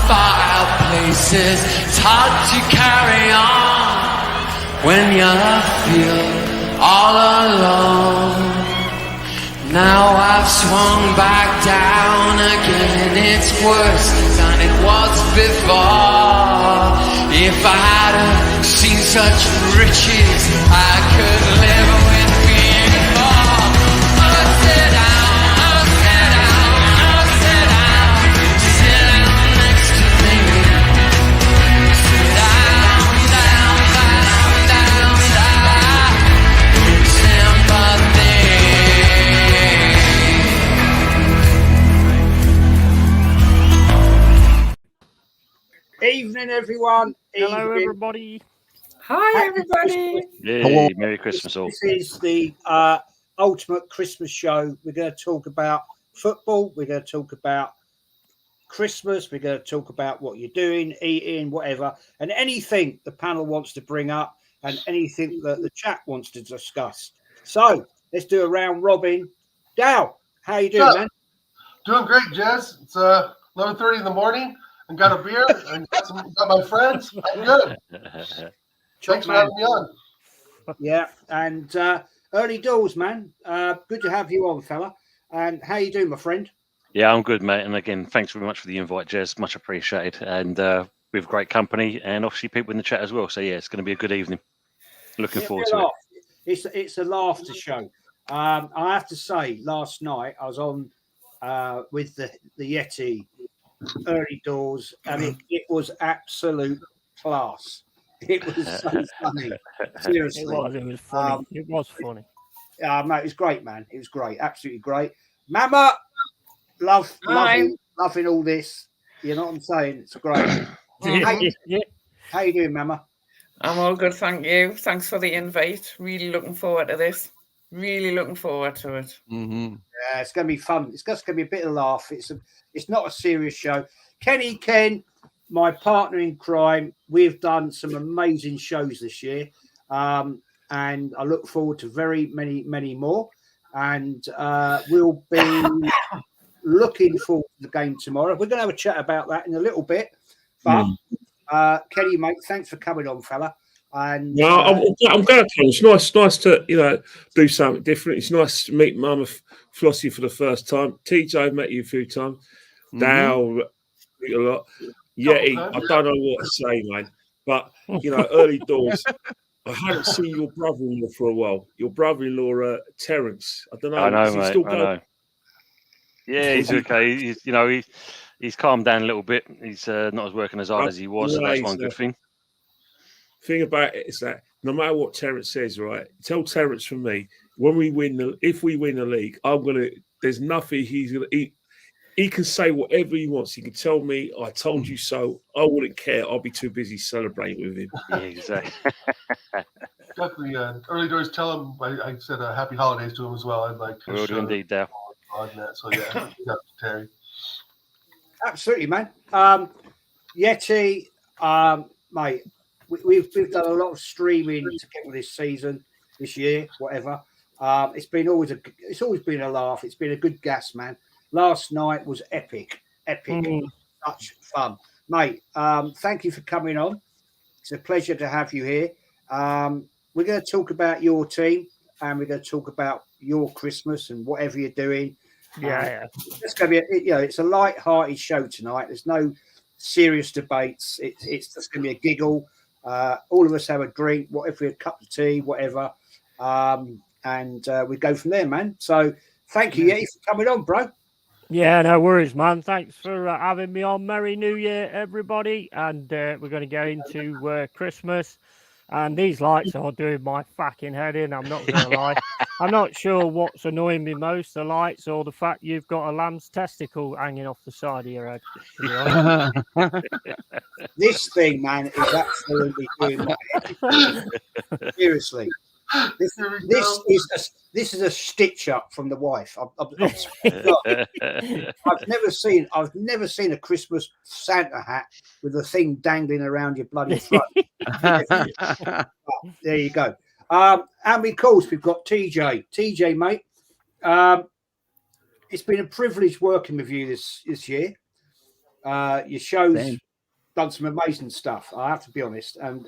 fireplaces. It's hard to carry on when you feel all alone. Now I've swung back down again. It's worse than it was before. If I hadn't seen such riches, I could live with being poor. I'll sit down, I'll sit down, I'll sit down. Sit down next to me. Sit down, down, down, down, down. Sympathy. Evening, everyone. Hello, everybody. Hi, everybody. Yay, Merry Christmas all. This is the ultimate Christmas show. We're going to talk about football. We're going to talk about Christmas. We're going to talk about what you're doing, eating, whatever, and anything the panel wants to bring up and anything that the chat wants to discuss. So let's do a round robin. Dow, how you doing, man? Doing great, Jez. It's 11:30 in the morning. And got a beer and got my friends. I'm good. Thanks for having me on. Yeah, and early doors, man. Good to have you on, fella. And how you doing, my friend? Yeah, I'm good, mate. And again, thanks very much for the invite, Jez. Much appreciated. And we have great company and obviously people in the chat as well. So yeah, it's going to be a good evening. Looking forward to it. It's a laughter show. I have to say, last night I was on with the Yeti early doors, and it was absolute class. It was so funny. Seriously, It was funny. It was funny. Mate, it was great, man. It was great, absolutely great. Mama, loving all this. You know what I'm saying? It's great. How you doing, Mama? I'm all good, thank you. Thanks for the invite. Really looking forward to this. Really looking forward to it. Mm-hmm. Yeah, it's going to be fun. It's just going to be a bit of laugh. It's not a serious show. Ken, my partner in crime, we've done some amazing shows this year, and I look forward to very many more. And we'll be looking forward to the game tomorrow. We're going to have a chat about that in a little bit. But Kenny, mate, thanks for coming on, fella. And I'm glad to. It's nice to do something different. It's nice to meet Mama Flossie for the first time. TJ, I've met you a few times. Dow, a lot. Yeti, I don't know what to say, man. But early doors. I hadn't seen your brother-in-law for a while. Your brother-in-law, Terence. I don't know. I know, mate. I know. Yeah, he's okay. He's calmed down a little bit. He's not as working as hard as he was. So that's one good thing. Thing about it is that no matter what Terence says, right? Tell Terence from me when we win if we win the league, there's nothing he's gonna eat. He can say whatever he wants. He can tell me, "I told you so." I wouldn't care. I'll be too busy celebrating with him. Yeah, exactly. Got the early doors. Tell him I said happy holidays to him as well. I'd like to. Will do indeed, Dale. So yeah, Terry. Absolutely, man. Yeti, mate. We've done a lot of streaming to get with this year, whatever. It's always been a laugh. It's been a good gas, man. Last night was epic. Such fun, mate. Thank you for coming on. It's a pleasure to have you here. We're going to talk about your team, and we're going to talk about your Christmas and whatever you're doing. It's going to be it's a light-hearted show tonight. There's no serious debates. It's just going to be a giggle. All of us have a drink, whatever, a cup of tea, whatever, and we go from there, man. So thank you, Yeti, for coming on, bro. Yeah, no worries, man. Thanks for having me on. Merry New Year, everybody. And we're going to go into Christmas. And these lights are doing my fucking head in. I'm not going to lie. I'm not sure what's annoying me most, the lights or the fact you've got a lamb's testicle hanging off the side of your head. To be honest. This thing, man, is absolutely doing my head. Seriously. This is a stitch up from the wife. I've never seen a Christmas Santa hat with a thing dangling around your bloody throat. There you go. And of course we've got TJ. TJ, mate. It's been a privilege working with you this year. Your show's Same. done some amazing stuff, I have to be honest. And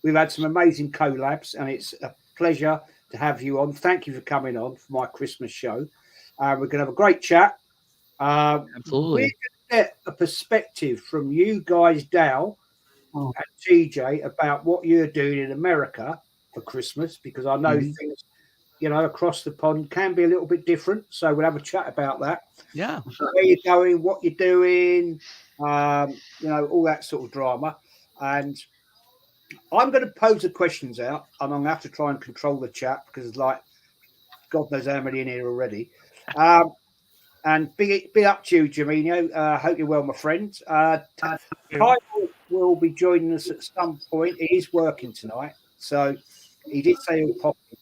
we've had some amazing collabs, and it's a pleasure to have you on. Thank you for coming on for my Christmas show. We're going to have a great chat. Absolutely. We're going to get a perspective from you guys, Dal and TJ, about what you're doing in America for Christmas, because I know things, across the pond can be a little bit different. So we'll have a chat about that. Yeah. Where you're going, what you're doing, all that sort of drama. And I'm going to pose the questions out, and I'm going to have to try and control the chat because, God knows how many in here already. And big up to you, Jamino. Hope you're well, my friend. Kyle will be joining us at some point. He is working tonight, so he did say he'll pop in.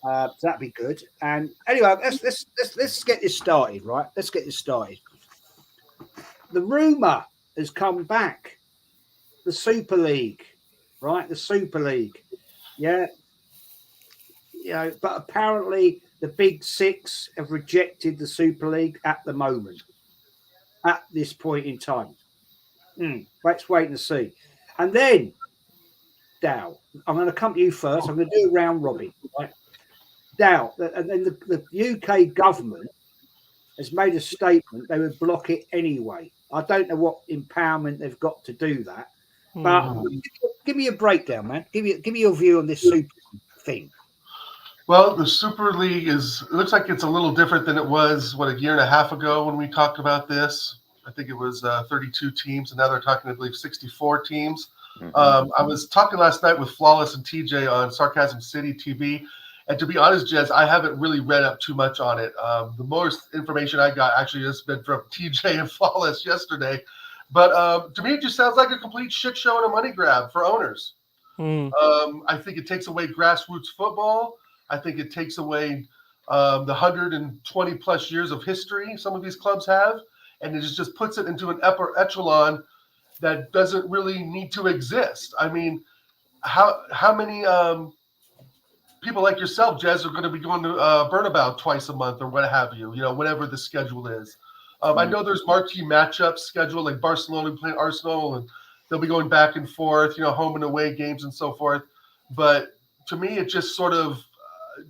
So that'd be good. And anyway, let's get this started, right? Let's get this started. The rumor has come back. The Super League, right? The Super League, yeah. But apparently the Big Six have rejected the Super League at the moment, at this point in time. Let's wait and see. And then, Dow, I'm going to come to you first. I'm going to do a round robin, right? Dow, and then the UK government has made a statement they would block it anyway. I don't know what empowerment they've got to do that, but give me a breakdown, man. Give me your view on this Super thing. Well, the Super League it looks like it's a little different than it was, a year and a half ago when we talked about this. I think it was 32 teams, and now they're talking, I believe, 64 teams. I was talking last night with Flawless and TJ on Sarcasm City TV, and to be honest, Jez, I haven't really read up too much on it. The most information I got actually has been from TJ and Flawless yesterday. But to me, it just sounds like a complete shit show and a money grab for owners. I think it takes away grassroots football. I think it takes away the 120 plus years of history some of these clubs have, and it just puts it into an upper echelon that doesn't really need to exist. I mean, how many people like yourself, Jez, are going to be going to Burnabout twice a month or what have you, whatever the schedule is. I know there's marquee matchups scheduled, like Barcelona playing Arsenal, and they'll be going back and forth, home and away games and so forth. But to me, it just sort of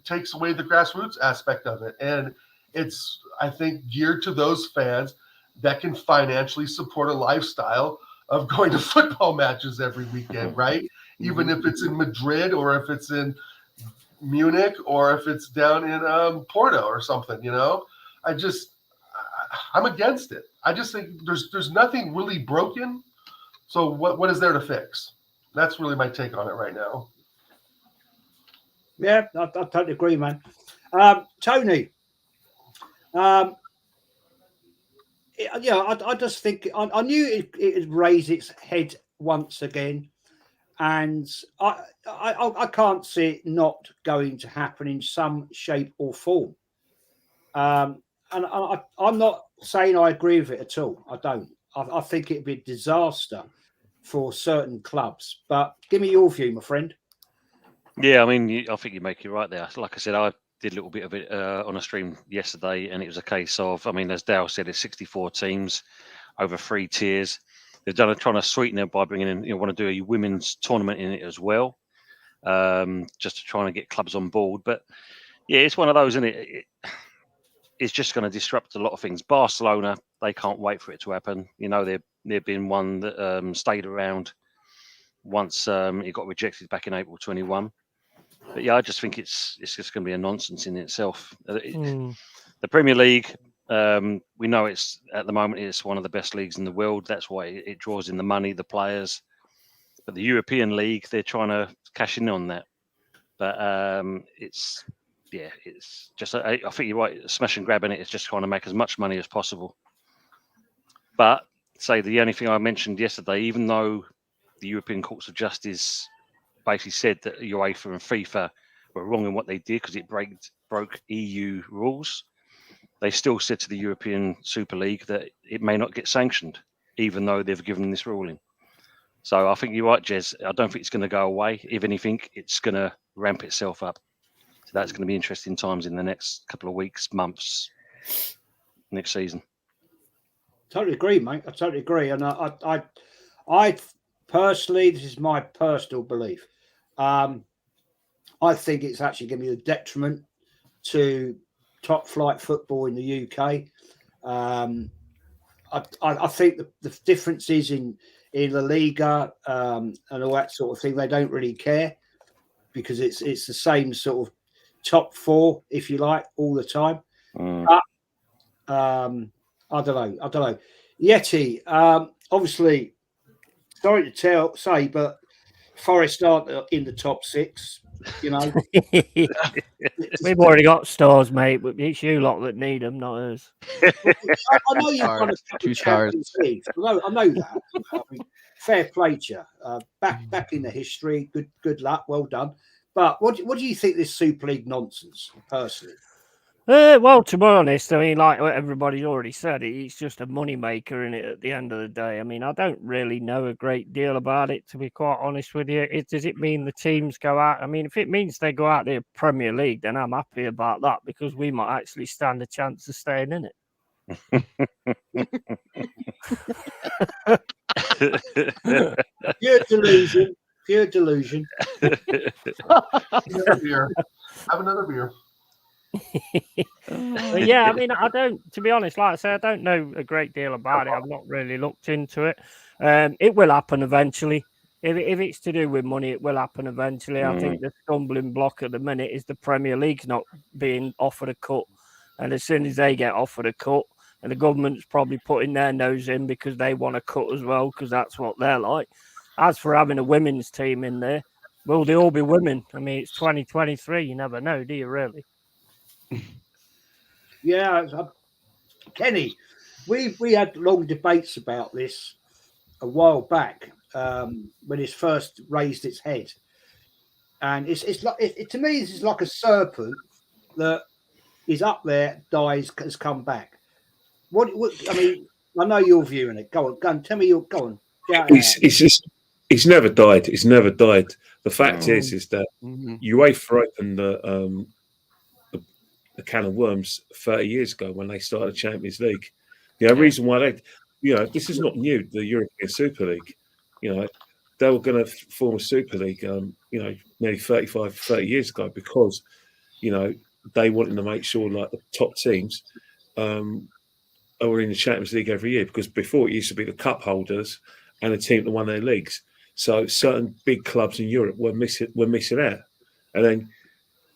takes away the grassroots aspect of it. And it's, I think, geared to those fans that can financially support a lifestyle of going to football matches every weekend, right? Even if it's in Madrid or if it's in Munich or if it's down in Porto or something, I'm against it. I just think there's nothing really broken. So what is there to fix? That's really my take on it right now. Yeah, I totally agree, man. Tony, I just think I knew it would raise its head once again, and I can't see it not going to happen in some shape or form. And I'm not saying I agree with it at all. I don't. I think it'd be a disaster for certain clubs. But give me your view, my friend. Yeah, I mean, I think you make it right there. Like I said, I did a little bit of it on a stream yesterday, and it was a case of, I mean, as Dale said, it's 64 teams over 3 tiers. They've done trying to sweeten it by bringing in, want to do a women's tournament in it as well, just to try and get clubs on board. But yeah, it's one of those, isn't it? It's just going to disrupt a lot of things. Barcelona, they can't wait for it to happen. They've been one that stayed around once it got rejected back in April 21. But yeah, I just think it's just going to be a nonsense in itself. The Premier League, we know it's at the moment it's one of the best leagues in the world. That's why it draws in the money, the players. But the European League, they're trying to cash in on that. But it's just, I think you're right, smash and grabbing it is just trying to make as much money as possible. But say the only thing I mentioned yesterday, even though the European Courts of Justice basically said that UEFA and FIFA were wrong in what they did because it broke EU rules, they still said to the European Super League that it may not get sanctioned, even though they've given this ruling. So I think you're right, Jez. I don't think it's going to go away. If anything, it's going to ramp itself up. So that's going to be interesting times in the next couple of weeks, months, next season. Totally agree, mate. I totally agree, and I personally, this is my personal belief. I think it's actually going to be a detriment to top flight football in the UK. I think the differences in La Liga and all that sort of thing, they don't really care because it's the same sort of top four, if you like, all the time. But I don't know. Yeti, obviously, sorry to say, but Forest aren't in the top six. You know, We've already got stars, mate. But it's you lot that need them, not us. I know you've got a Two stars. League. I know that. I mean, fair play to you. Back in the history. Good luck. Well done. But what do you think of this Super League nonsense, personally? Well, to be honest, I mean, like what everybody's already said, it's just a money maker in it at the end of the day. I mean, I don't really know a great deal about it, to be quite honest with you. Does it mean the teams go out? I mean, if it means they go out the Premier League, then I'm happy about that because we might actually stand a chance of staying in it. Pure delusion. Pure delusion. Have another beer. But yeah, I mean, I don't, to be honest, like I say, I don't know a great deal about it. I've not really looked into it. It will happen eventually. If it's to do with money, it will happen eventually. I think the stumbling block at the minute is the Premier League's not being offered a cut. And as soon as they get offered a cut, and the government's probably putting their nose in because they want a cut as well, because that's what they're like. As for having a women's team in there, will they all be women? I mean, it's 2023. You never know, do you really? Yeah, Kenny, we had long debates about this a while back when it first raised its head, and it's like to me this is like a serpent that is up there, dies, has come back. What I mean, I know your view on it. Go on, tell me your go on. It's never died. It's never died. The fact is that UEFA opened the can of worms 30 years ago when they started the Champions League. The reason why this is not new, the European Super League. They were going to form a Super League, nearly 30 years ago because, they wanted to make sure like the top teams were in the Champions League every year because before it used to be the cup holders and the team that won their leagues. So certain big clubs in Europe were missing out. And then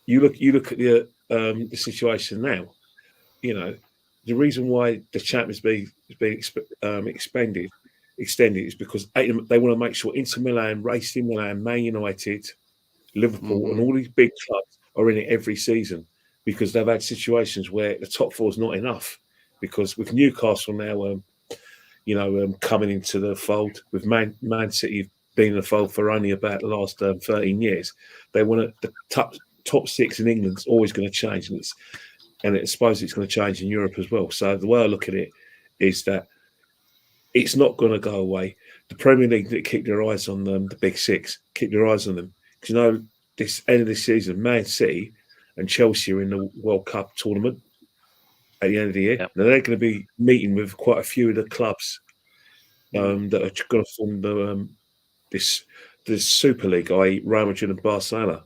you look at the situation now. The reason why the Champions League is being extended is because they want to make sure Inter Milan, AC Milan, Man United, Liverpool, and all these big clubs are in it every season because they've had situations where the top four is not enough. Because with Newcastle now, coming into the fold, with Man City being in the fold for only about the last 13 years, they want the top six in England's always going to change, and I suppose it's going to change in Europe as well. So the way I look at it is that it's not going to go away. The Premier League that keep their eyes on them, the big six, keep their eyes on them because this end of this season, Man City and Chelsea are in the World Cup tournament at the end of the year. Yep. Now they're going to be meeting with quite a few of the clubs that are going to form this Super League, i.e. Real Madrid and Barcelona.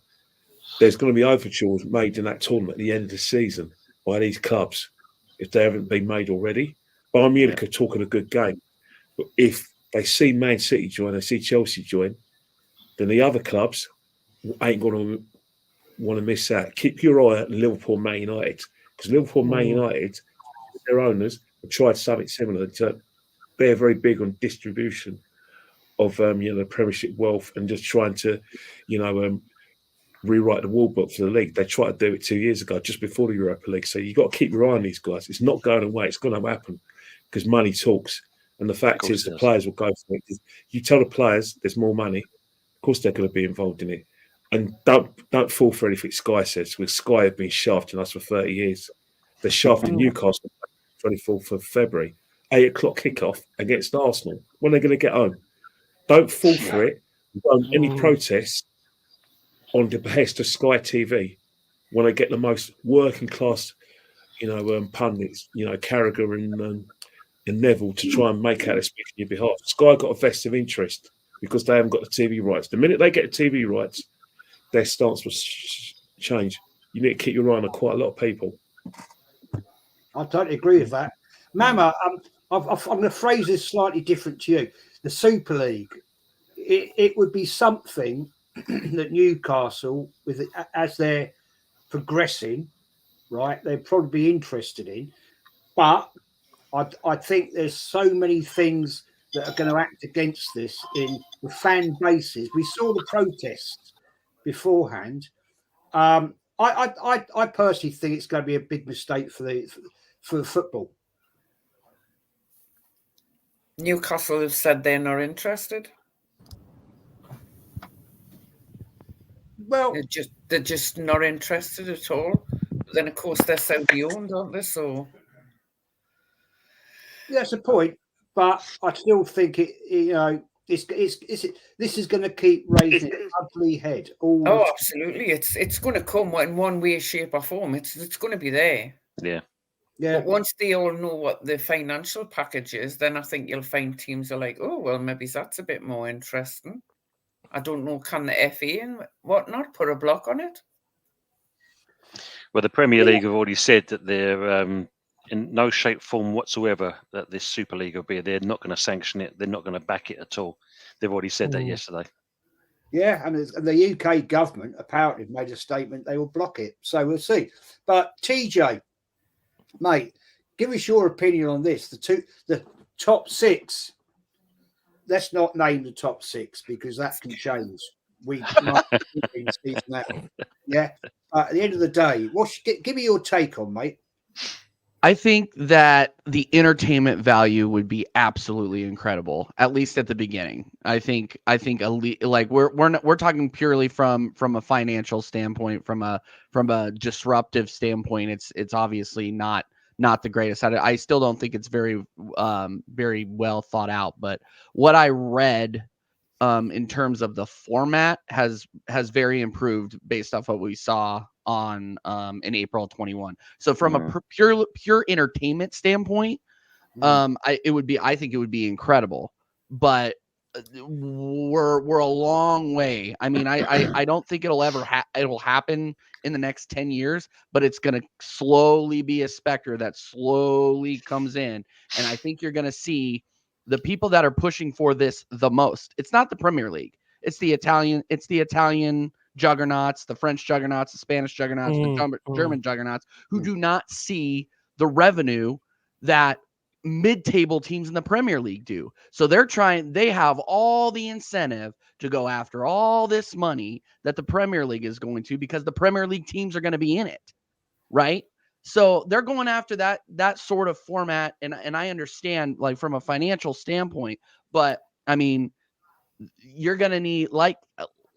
There's going to be overtures made in that tournament at the end of the season by these clubs if they haven't been made already. Bayern Munich are talking a good game. But if they see Man City join, they see Chelsea join, then the other clubs ain't going to want to miss out. Keep your eye on Liverpool, Man United, because Liverpool, Man United, their owners have tried something similar. They're very big on distribution of the Premiership wealth and just trying to, rewrite the rule book for the league. They tried to do it 2 years ago, just before the Europa League. So you've got to keep your eye on these guys. It's not going away. It's going to happen because money talks. And the fact is the players will go for it. You tell the players there's more money, of course they're going to be involved in it. And don't fall for anything Sky says, because Sky have been shafting us for 30 years. They're shafting Newcastle 24th of February, 8 o'clock kickoff against Arsenal. When are they going to get home? Don't fall for it. Any protests on the behest of Sky TV when they get the most working class, pundits, Carragher and and Neville to try and make out they're speaking on your behalf. Sky got a vested interest because they haven't got the TV rights. The minute they get the TV rights, their stance will change. You need to keep your eye on quite a lot of people. I totally agree with that. Mama, I'm going to phrase this slightly different to you. The Super League, it would be something that Newcastle, as they're progressing, right, they'd probably be interested in. But I think there's so many things that are going to act against this in the fan bases. We saw the protests beforehand. I personally think it's going to be a big mistake for football. Newcastle have said they're not interested. Well, they're just not interested at all. But then, of course, they're Saudi owned, aren't they? So that's a point, but I still think this is going to keep raising its ugly head. Absolutely, it's going to come in one way, shape, or form. It's going to be there. Yeah. Yeah. But once they all know what the financial package is, then I think you'll find teams are like, oh well, maybe that's a bit more interesting. I don't know, can the FA and whatnot put a block on it? Well, the Premier League have already said that they're in no shape, form whatsoever that this Super League will be. They're not going to sanction it. They're not going to back it at all. They've already said that yesterday. Yeah, and the UK government apparently made a statement they will block it. So we'll see. But TJ, mate, give us your opinion on this. The top six. Let's not name the top six because that can change. We might see that. Yeah. At the end of the day, give me your take on, mate. I think that the entertainment value would be absolutely incredible, at least at the beginning. I think like we're talking purely from a financial standpoint, from a disruptive standpoint. It's obviously not the greatest. I still don't think it's very well thought out. But what I read in terms of the format has very improved based off what we saw on in April 21. So from a pure entertainment standpoint, I think it would be incredible. But we're a long way. I mean, I don't think it'll happen in the next 10 years, but it's going to slowly be a specter that slowly comes in. And I think you're going to see the people that are pushing for this the most. It's not the Premier League. It's the Italian juggernauts, the French juggernauts, the Spanish juggernauts, the German juggernauts, who do not see the revenue that mid-table teams in the Premier League do. So they have all the incentive to go after all this money that the Premier League is going to, because the Premier League teams are going to be in it, right? So they're going after that sort of format, and I understand, like, from a financial standpoint, but I mean, you're going to need, like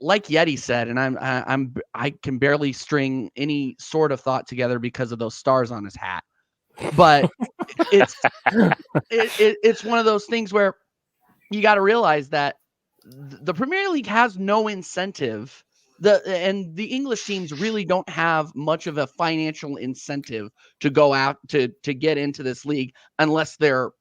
Yeti said, and I can barely string any sort of thought together because of those stars on his hat. But it's one of those things where you got to realize that the Premier League has no incentive. And the English teams really don't have much of a financial incentive to go out to get into this league unless they're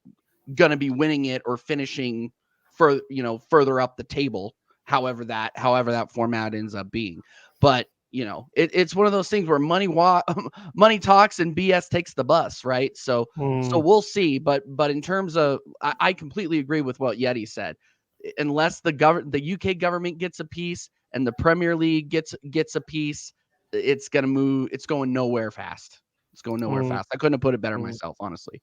going to be winning it or finishing further up the table, however that format ends up being. But it's one of those things where money talks and BS takes the bus, right? So we'll see. But in terms of, I completely agree with what Yeti said. Unless the UK government gets a piece and the Premier League gets a piece, it's going to move. It's going nowhere fast. Fast. I couldn't have put it better myself, honestly.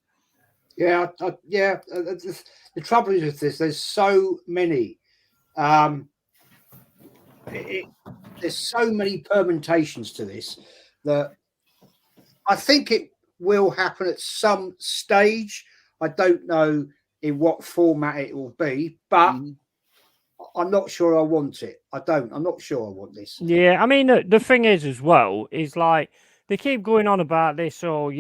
Yeah, the trouble is with this, there's so many. There's so many permutations to this that I think it will happen at some stage. I don't know in what format it will be, but I'm not sure I want it. I'm not sure I want this. Yeah, I mean, the thing is as well, is like, they keep going on about this, or,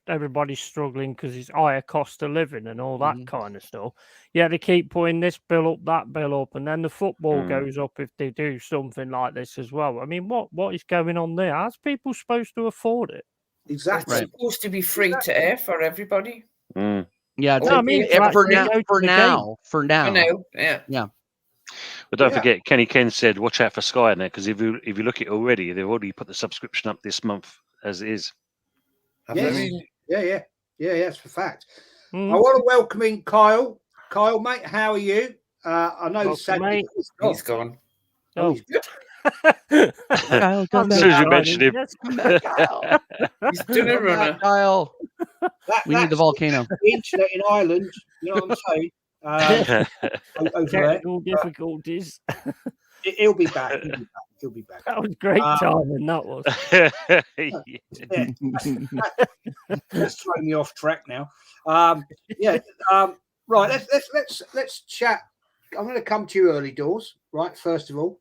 everybody's struggling because it's higher cost of living and all that kind of stuff. Yeah, they keep putting this bill up, that bill up, and then the football goes up if they do something like this as well. I mean, what is going on there? How's people supposed to afford it? Exactly. It's supposed to be free to air for everybody. Yeah, it's No, I mean, for actually now. go to For the now. For I now. know. Yeah. But don't Yeah. forget, Kenny Ken said, watch out for Sky in there, because if you look at it already, they've already put the subscription up this month as it is. Have Yes. they? Yeah, that's for fact. Mm. I want to welcome in Kyle. Kyle, mate, how are you? I know Welcome, sadly mate. He's gone. Oh, he's good. Kyle, come As back. soon as you Simon, mentioned him. yes. Come back, Kyle. He's dinner Come back, runner. Kyle. We need the That's volcano. the internet in Ireland. You know what I'm saying? Over there. Technical difficulties. He'll be back. He'll be back. That was great Um, timing. That was. Yeah, that's throwing me off track now. Right. Let's chat. I'm going to come to you early doors. Right. First of all,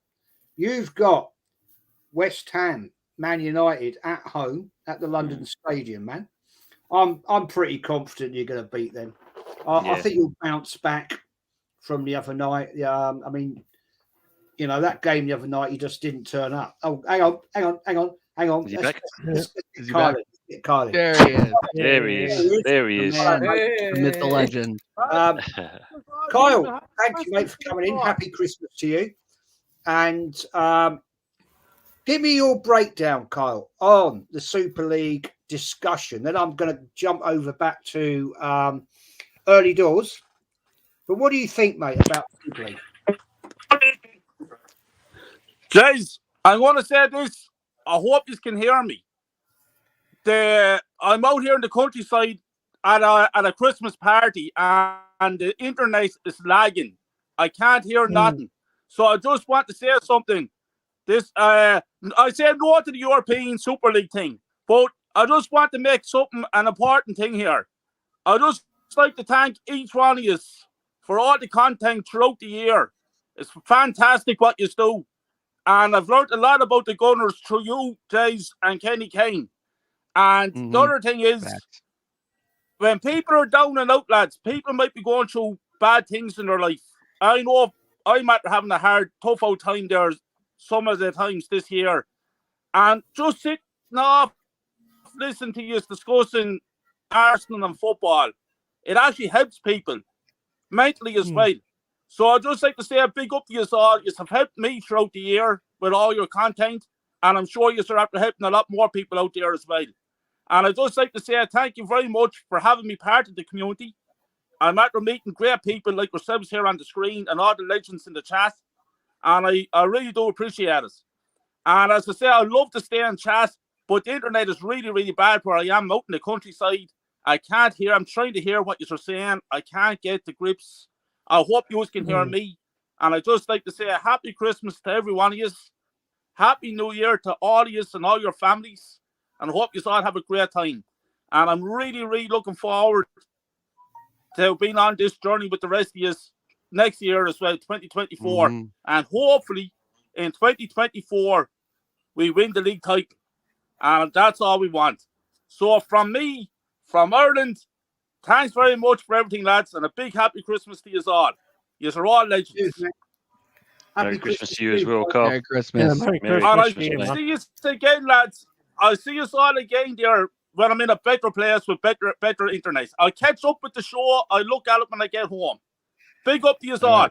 you've got West Ham, Man United at home at the London Stadium, man. I'm pretty confident you're going to beat them. I Yeah. think you'll bounce back from the other night. I mean, you know, that game the other night, you just didn't turn up. Oh, hang on. Is he back? Let's Is get he back? Kylie. Get Kylie. There he is. There he is. There he is. Man. The myth, the legend. Kyle, thank you, mate, for coming in. Happy Christmas to you. And give me your breakdown, Kyle, on the Super League discussion. Then I'm going to jump over back to early doors. But what do you think, mate, about Super League? Guys, I'm going to say this. I hope you can hear me. I'm out here in the countryside at a Christmas party, and the internet is lagging. I can't hear nothing. So I just want to say something. I say no to the European Super League thing, but I just want to make something an important thing here. I just like to thank each one of you for all the content throughout the year. It's fantastic what you do. And I've learned a lot about the Gunners through you, Jays, and Kenny Kane. And the other thing is, when people are down and out, lads, people might be going through bad things in their life. I know I'm after having a hard, tough out time there some of the times this year. And just sitting off, listening to you discussing Arsenal and football, it actually helps people mentally as well. So I'd just like to say a big up to you all. You have helped me throughout the year with all your content, and I'm sure you are after helping a lot more people out there as well. And I'd just like to say thank you very much for having me part of the community. I'm after meeting great people like yourselves here on the screen and all the legends in the chat, and I really do appreciate it. And as I say, I love to stay in chat, but the internet is really, really bad where I am out in the countryside. I can't hear. I'm trying to hear what you're saying. I can't get the grips. I hope you can hear me. And I'd just like to say a happy Christmas to every one of you. Happy New Year to all of you and all your families. And I hope you all have a great time. And I'm really, really looking forward to being on this journey with the rest of you next year as well, 2024. And hopefully in 2024, we win the league title. And that's all we want. So from me, from Ireland, thanks very much for everything, lads, and a big happy Christmas to you all. You are all legends. Merry Christmas to you as well, Carl. Merry Christmas. Merry Merry Christmas. Christmas, to you, mate. man. See you again, lads. I'll see you all again there when I'm in a better place with better internet. I'll catch up with the show. I'll look at it when I get home. Big up to you all.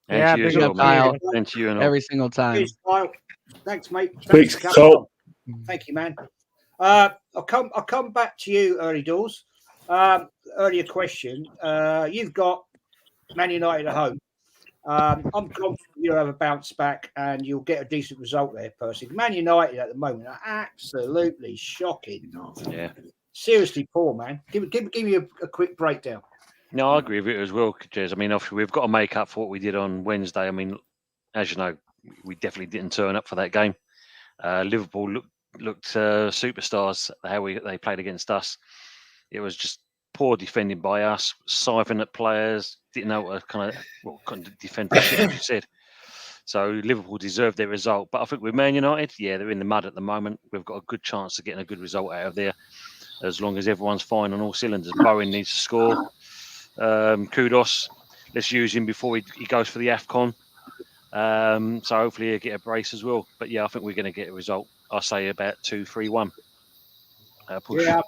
And Yeah, to you as big well, up, mate. Kyle. And to you and all. Every single time. Cheers, Kyle. Thanks, mate. Thanks, for coming Kyle. on. Thank you, man. I'll come back to you, early doors. Earlier question. You've got Man United at home. I'm confident you'll have a bounce back and you'll get a decent result there, personally. Man United at the moment are absolutely shocking. Yeah. Seriously poor, man. Give me a quick breakdown. No, I agree with it as well, Jez. I mean, obviously, we've got to make up for what we did on Wednesday. I mean, as you know, we definitely didn't turn up for that game. Liverpool looked superstars how they played against us. It was just poor defending by us, siphoning at players, didn't know what kind of defend the shit, as you said. So Liverpool deserved their result. But I think with Man United, yeah, they're in the mud at the moment. We've got a good chance of getting a good result out of there, as long as everyone's fine on all cylinders. Bowen needs to score. Kudos. Let's use him before he goes for the AFCON. So hopefully he'll get a brace as well. But yeah, I think we're going to get a result. I'll say about 2-3-1. Push. Yeah,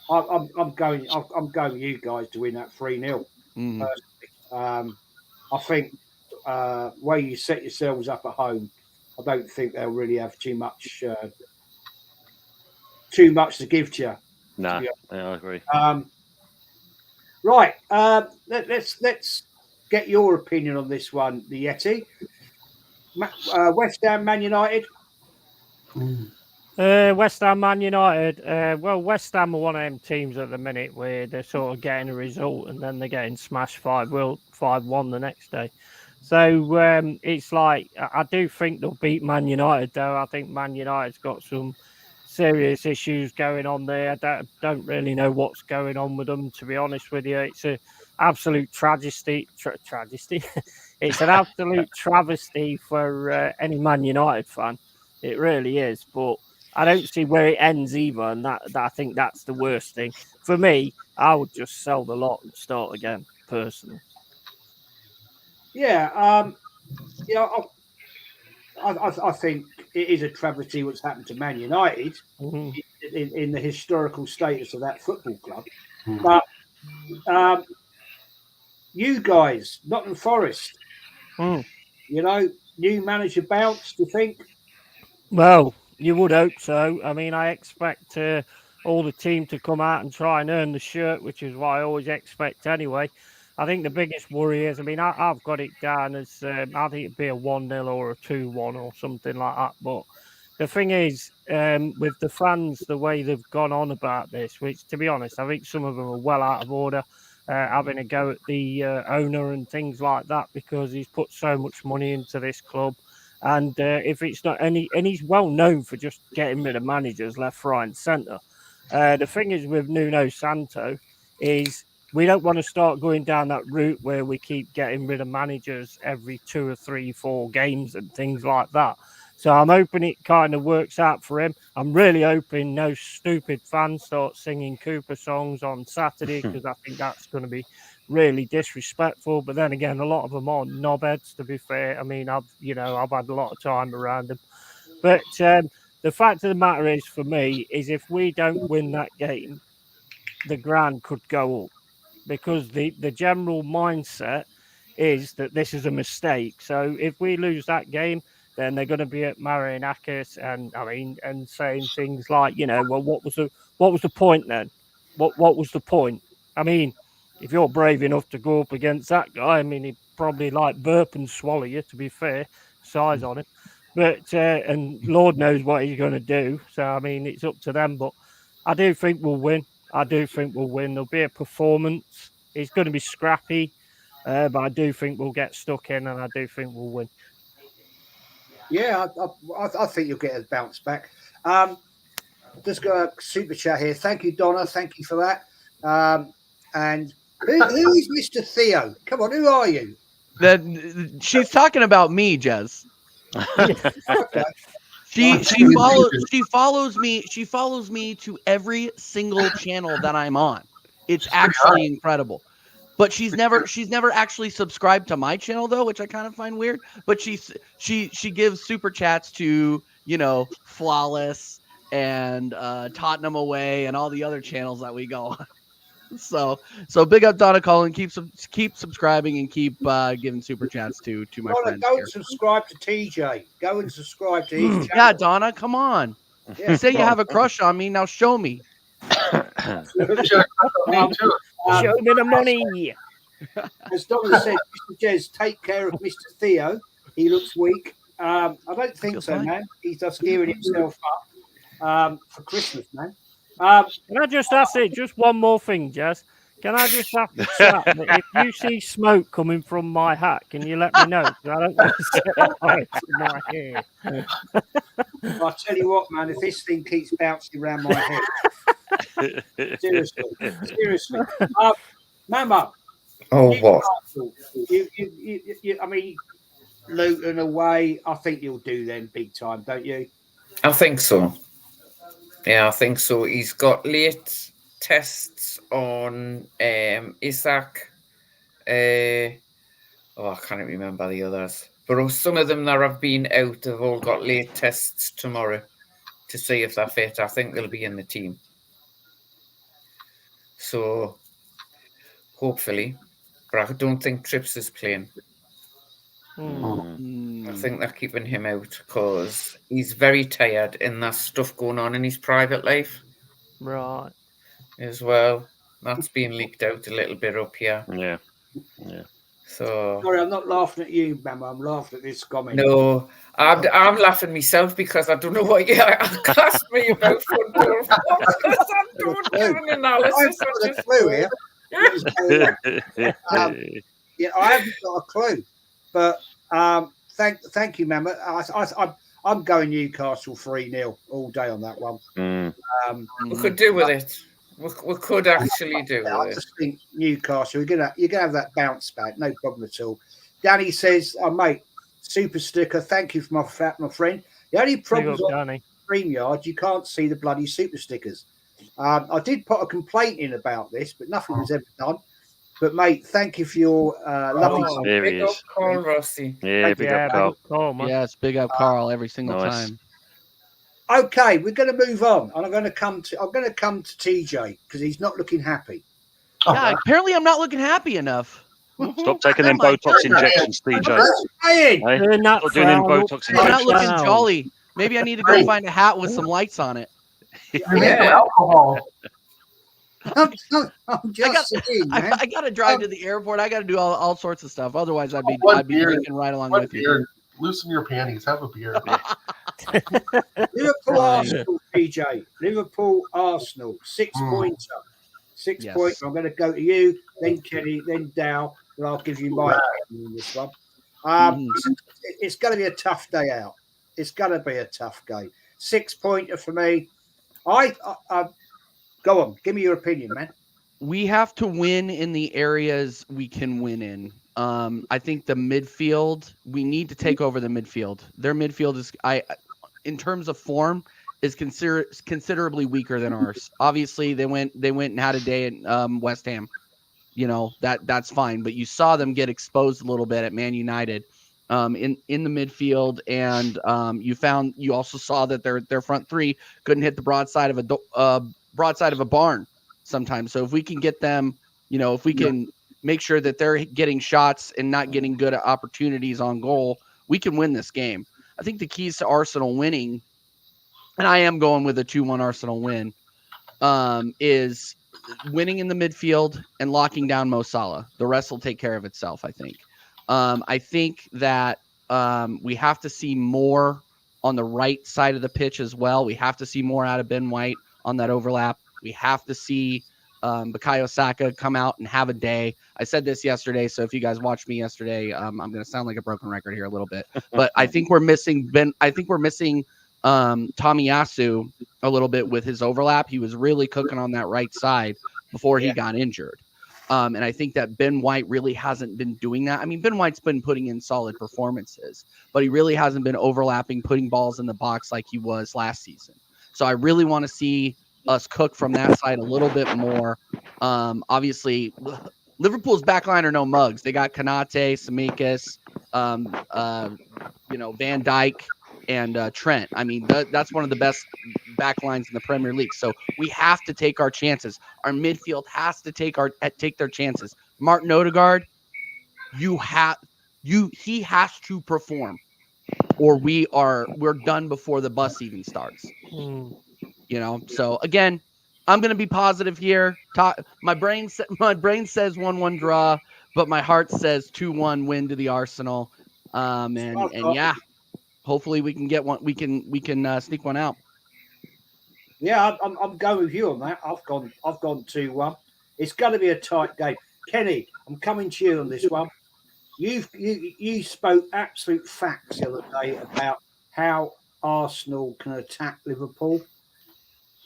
I'm going with you guys to win that 3-0. Mm. I think way you set yourselves up at home, I don't think they'll really have too much to give to you. No, I agree. Right. Let's get your opinion on this one, the Yeti. West Ham, Man United. West Ham, Man United. Well, West Ham are one of them teams at the minute where they're sort of getting a result and then they're getting smashed 5-1 the next day. So it's like I do think they'll beat Man United, though. I think Man United's got some serious issues going on there. I don't really know what's going on with them, to be honest with you. It's an absolute tragedy. Tragedy. It's an absolute travesty for any Man United fan. It really is, but I don't see where it ends either, and that I think that's the worst thing. For me, I would just sell the lot and start again, personally. Yeah, I think it is a travesty what's happened to Man United in the historical status of that football club. But you guys, Nottingham Forest, new manager bounce, do you think? Well, you would hope so. I mean, I expect all the team to come out and try and earn the shirt, which is what I always expect anyway. I think the biggest worry is, I mean, I've got it down as I think it'd be a 1-0 or a 2-1 or something like that. But the thing is, with the fans, the way they've gone on about this, which, to be honest, I think some of them are well out of order, having a go at the owner and things like that, because he's put so much money into this club. And if it's not any, and he's well known for just getting rid of managers left, right, and centre. The thing is with Nuno Santo is we don't want to start going down that route where we keep getting rid of managers every 2 or 3, 4 games and things like that. So I'm hoping it kind of works out for him. I'm really hoping no stupid fans start singing Cooper songs on Saturday, because I think that's going to be really disrespectful. But then again, a lot of them are knobheads, to be fair. I mean, I've had a lot of time around them. But the fact of the matter is, for me, is if we don't win that game, the grand could go up, because the general mindset is that this is a mistake. So if we lose that game, then they're going to be at Marianakis and saying things like, well, what was the point then? What was the point? I mean, if you're brave enough to go up against that guy, I mean, he'd probably like burp and swallow you, to be fair, size on him. But and Lord knows what he's going to do. So I mean, it's up to them. But I do think we'll win. There'll be a performance. It's going to be scrappy, but I do think we'll get stuck in, and I do think we'll win. Yeah, I think you'll get a bounce back. Just got a super chat here. Thank you, Donna. Thank you for that. And who is Mr. Theo? Come on, who are you? She's talking about me, Jez. Okay. She follows me to every single channel that I'm on. It's actually incredible. But she's never actually subscribed to my channel, though, which I kind of find weird. But she gives super chats to, Flawless and Tottenham Away and all the other channels that we go on. So big up Donna Cullen. Keep subscribing and keep giving super chats to my friends. Go and subscribe to TJ. Go and subscribe to his channel. Yeah, Donna, come on. Yeah, you say you have a crush on me, now show me. Show me the money. As Donna said, Mr. Jez, take care of Mr. Theo. He looks weak. I don't think so, man. He's just gearing himself up for Christmas, man. Can I just ask it? Just one more thing, Jez. Can I just ask the chat that if you see smoke coming from my hat, can you let me know? Because I don't want to set that light in my hair. I'll tell you what, man. If this thing keeps bouncing around my head, seriously, Mama. Oh, what? I mean, Luton away. I think you'll do them big time, don't you? I think so. Yeah, I think so. He's got late tests on Isaac. I can't remember the others. But some of them that have been out have all got late tests tomorrow to see if they're fit. I think they'll be in the team. So hopefully, but I don't think Trips is playing. I think they're keeping him out because he's very tired and there's stuff going on in his private life Right. as well. That's being leaked out a little bit up here. Yeah. So Sorry, I'm not laughing at you, Mama. I'm laughing at this comment. no, I'm laughing myself because I don't know what you asked me about football because I don't have an analysis. I've I got a just clue here. What is going on? Yeah, I haven't got a clue. But thank you, Mama. I'm going Newcastle 3-0 all day on that one. We could do with it. We could actually do I with it. just think Newcastle, you're gonna have that bounce back, no problem at all. Danny says, mate, super sticker. Thank you for my friend. The only problem is on StreamYard, you can't see the bloody super stickers. I did put a complaint in about this, but nothing was ever done. But mate, thank you for your lovely. There he Big up is. Carl Rossi. Yeah, big up, Carl. Yes, big up Carl every single time. Okay, we're going to move on, and I'm going to come to TJ because he's not looking happy. Yeah, apparently I'm not looking happy enough. Stop taking them Botox injections, TJ. Hey? Stop doing them Botox I'm not injections. looking jolly. Maybe I need to go find a hat with some lights on it. Alcohol. I'm just saying, man. I got to drive to the airport. I got to do all sorts of stuff. Otherwise, I'd be drinking right along with you. Loosen your panties. Have a beer. Liverpool Arsenal, PJ. Liverpool Arsenal. 6 pointer. 6 points. I'm going to go to you, then Kenny, then Dow, and I'll give you my opinion on this one. It's going to be a tough day out. It's going to be a tough game. 6 pointer for me. Go on, give me your opinion, man. We have to win in the areas we can win in. I think the midfield, we need to take over the midfield. Their midfield is, in terms of form, is considerably weaker than ours. Obviously, they went and had a day at West Ham. You know, that's fine. But you saw them get exposed a little bit at Man United in the midfield, and you also saw that their front three couldn't hit the broadside of a barn sometimes. So if we can get them, if we can make sure that they're getting shots and not getting good opportunities on goal, we can win this game. I think the keys to Arsenal winning, and I am going with a 2-1 Arsenal win, is winning in the midfield and locking down Mo Salah. The rest will take care of itself, I think. I think that we have to see more on the right side of the pitch as well. We have to see more out of Ben White on that overlap. We have to see Bukayo Saka come out and have a day. I said this yesterday, so if you guys watched me yesterday, I'm going to sound like a broken record here a little bit. But I think we're missing Tomiyasu a little bit with his overlap. He was really cooking on that right side before he got injured. And I think that Ben White really hasn't been doing that. I mean, Ben White's been putting in solid performances, but he really hasn't been overlapping, putting balls in the box like he was last season. So I really want to see us cook from that side a little bit more. Obviously, Liverpool's backline are no mugs. They got Konate, Tsimikas, Van Dijk, and Trent. I mean, that's one of the best backlines in the Premier League. So we have to take our chances. Our midfield has to take their chances. Martin Odegaard, he has to perform, or we're done before the bus even starts. So again, I'm going to be positive here. My brain says 1-1 draw, but my heart says 2-1 win to the Arsenal. And yeah, hopefully we can get one. We can sneak one out. Yeah, I'm going with you on that. I've gone 2-1. It's going to be a tight game. Kenny, I'm coming to you on this one. You spoke absolute facts the other day about how Arsenal can attack Liverpool.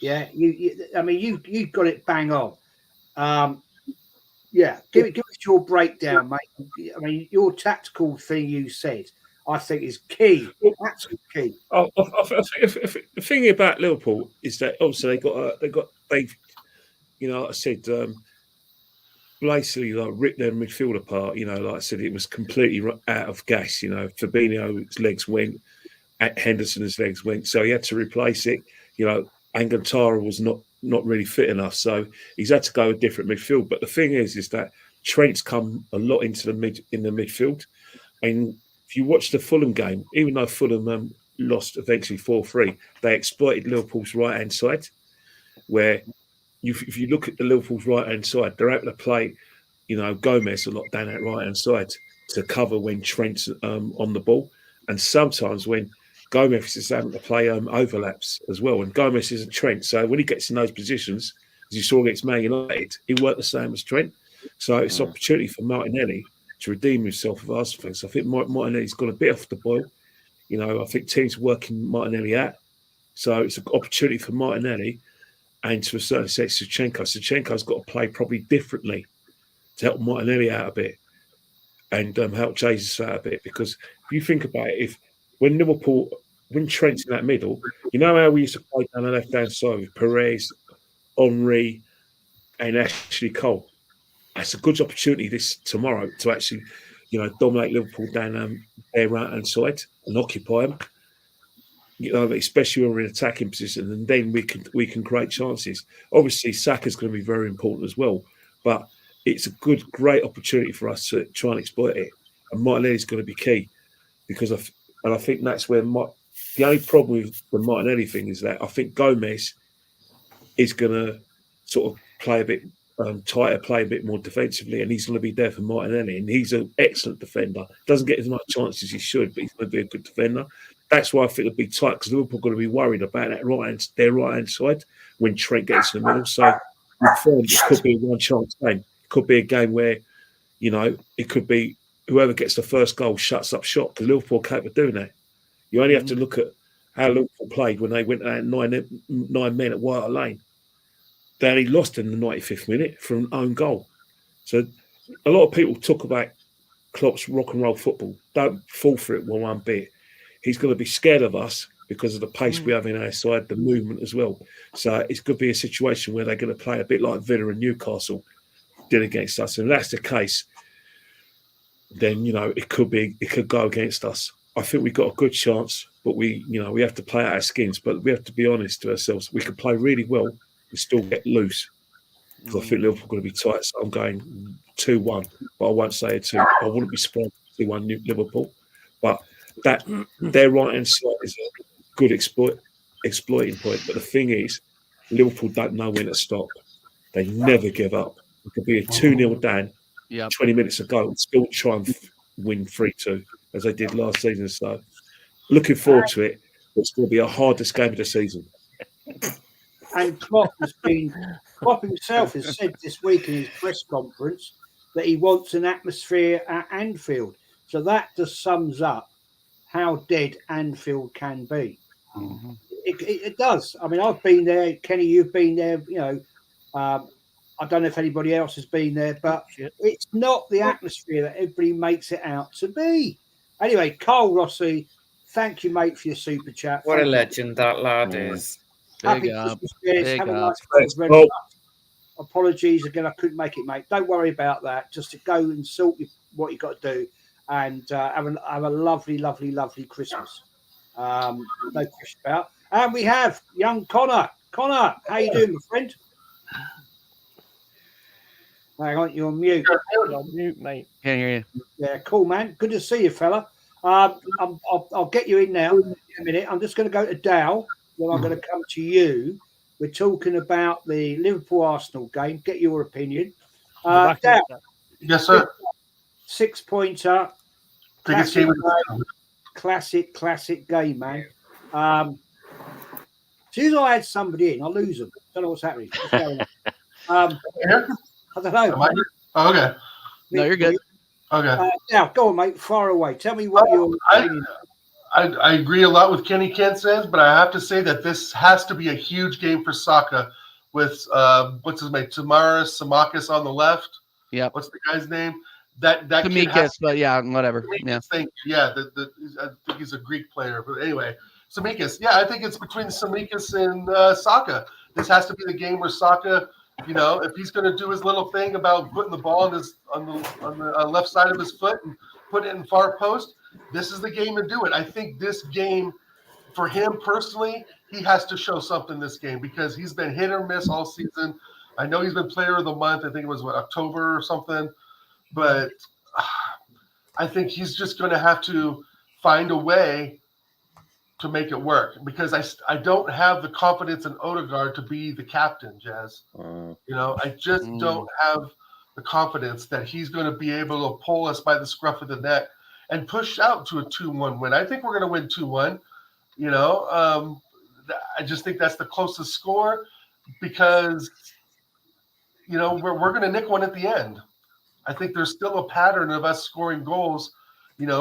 Yeah, you've got it bang on. Give us your breakdown, mate. I mean, your tactical thing you said, I think is key. Absolute key. The thing about Liverpool is that obviously they've like I said, basically like ripped their midfield apart. Like I said, it was completely out of gas. Fabinho's legs went, Henderson's legs went, so he had to replace it. Angantara was not not really fit enough. So he's had to go a different midfield. But the thing is that Trent's come a lot into the midfield. And if you watch the Fulham game, even though Fulham lost eventually 4-3, they exploited Liverpool's right hand side. Where if you look at the Liverpool's right hand side, they're able to play, Gomez a lot down that right hand side to cover when Trent's on the ball, and sometimes when Gomez is having to play overlaps as well. And Gomez isn't Trent, so when he gets in those positions, as you saw against Man United, he worked the same as Trent. So it's an opportunity for Martinelli to redeem himself of Arsenal fans. I think Martinelli's got a bit off the boil. I think teams are working Martinelli out, so it's an opportunity for Martinelli. And to a certain extent, Zinchenko's got to play probably differently to help Martinelli out a bit and help Jesus out a bit. Because if you think about it, when Trent's in that middle, you know how we used to play down the left-hand side with Perez, Henry, and Ashley Cole? It's a good opportunity tomorrow to actually, dominate Liverpool down their right-hand side and occupy them. Especially when we're in attacking position, and then we can create chances. Obviously, Saka's going to be very important as well, but it's a great opportunity for us to try and exploit it. And Martinelli's going to be key because I think that's where the only problem with the Martinelli thing is that I think Gomez is going to sort of play a bit tighter, play a bit more defensively, and he's going to be there for Martinelli. And he's an excellent defender. Doesn't get as much chance as he should, but he's going to be a good defender. That's why I think it'll be tight because Liverpool are going to be worried about their right hand side when Trent gets in the middle. So it could be a one chance game. It could be a game where, it could be whoever gets the first goal shuts up shop because Liverpool are capable of doing that. You only have to look at how Liverpool played when they went out 9 men at White Hart Lane. They only lost in the 95th minute from an own goal. So a lot of people talk about Klopp's rock and roll football. Don't fall for it one bit. He's going to be scared of us because of the pace we have in our side, the movement as well. So it's going to be a situation where they're going to play a bit like Villa and Newcastle did against us. And if that's the case, then, it could go against us. I think we've got a good chance, but we have to play out our skins. But we have to be honest to ourselves. We can play really well and still get loose. Because I think Liverpool are going to be tight. So I'm going 2-1, but I won't say a 2. I wouldn't be surprised to 2-1 Liverpool. But that their right hand side is a good exploiting point. But the thing is, Liverpool don't know when to stop. They never give up. It could be a 2-0 down 20 minutes ago and still try and win 3-2 as they did last season. So looking forward to it. It's going to be our hardest game of the season. And Klopp himself has said this week in his press conference that he wants an atmosphere at Anfield. So that just sums up how dead Anfield can be. Mm-hmm. It does. I mean, I've been there. Kenny, you've been there. I don't know if anybody else has been there, but it's not the atmosphere that everybody makes it out to be. Anyway, Carl Rossi, thank you, mate, for your super chat. What a legend that lad is. Happy Christmas, guys. Have a nice day. Apologies again, I couldn't make it, mate. Don't worry about that. Just to go and sort what you got to do, and have a lovely, lovely, lovely Christmas. No question about. And we have young Connor. Connor, how you doing, my friend? Hang on, you're on mute. You're on mute, mate. Can't hear you. Yeah, cool, man. Good to see you, fella. I'll get you in now in a minute. I'm just going to go to Dow. Then I'm going to come to you. We're talking about the Liverpool-Arsenal game. Get your opinion. Dow, yes, sir. 6-pointer. Classic game, man. As soon as I add somebody in, I lose them. Don't know what's happening. What's going on? I don't know. Oh, okay. No, you're good. Okay. Now, go on, mate. Far away. Tell me what your opinion is. I agree a lot with Kenny Kent says, but I have to say that this has to be a huge game for Saka with what's his name, Samakis on the left. Yeah. What's the guy's name? That Samikis, but yeah, whatever. Yeah. I think he's a Greek player, but anyway, Samikis. Yeah, I think it's between Samikis and Saka. This has to be the game where Saka, if he's going to do his little thing about putting the ball on the left side of his foot and put it in far post, this is the game to do it. I think this game, for him personally, he has to show something this game because he's been hit or miss all season. I know he's been player of the month. I think it was October or something, but I think he's just going to have to find a way to make it work because I don't have the confidence in Odegaard to be the captain, Jazz. I just don't have the confidence that he's going to be able to pull us by the scruff of the neck and push out to a 2-1 win. I think we're going to win 2-1. I just think that's the closest score because, we're going to nick one at the end. I think there's still a pattern of us scoring goals,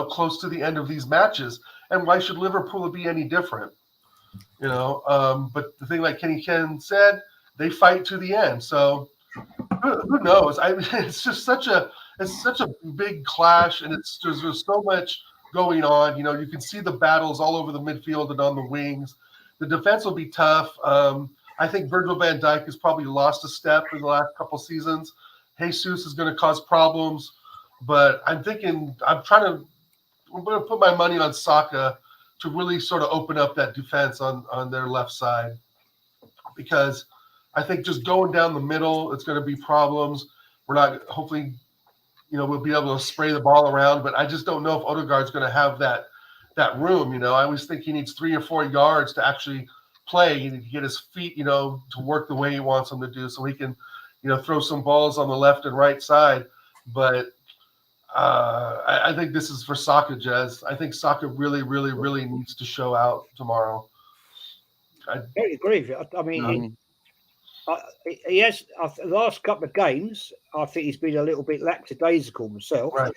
close to the end of these matches. And why should Liverpool be any different? But the thing like Kenny Ken said, they fight to the end. So who knows? It's just such a big clash, and there's so much going on. You can see the battles all over the midfield and on the wings. The defense will be tough. I think Virgil van Dijk has probably lost a step in the last couple seasons. Jesus is going to cause problems, but I'm going to put my money on Saka to really sort of open up that defense on their left side, because I think just going down the middle, it's going to be problems. We're not, hopefully, we'll be able to spray the ball around, but I just don't know if Odegaard's going to have that room. I always think he needs 3 or 4 yards to actually play. He needs to get his feet, to work the way he wants them to do so he can, throw some balls on the left and right side. But I think this is for Saka, Jez. I think Saka really, really, really needs to show out tomorrow. I totally agree with you. I mean, he has the last couple of games. I think he's been a little bit lackadaisical himself. Right.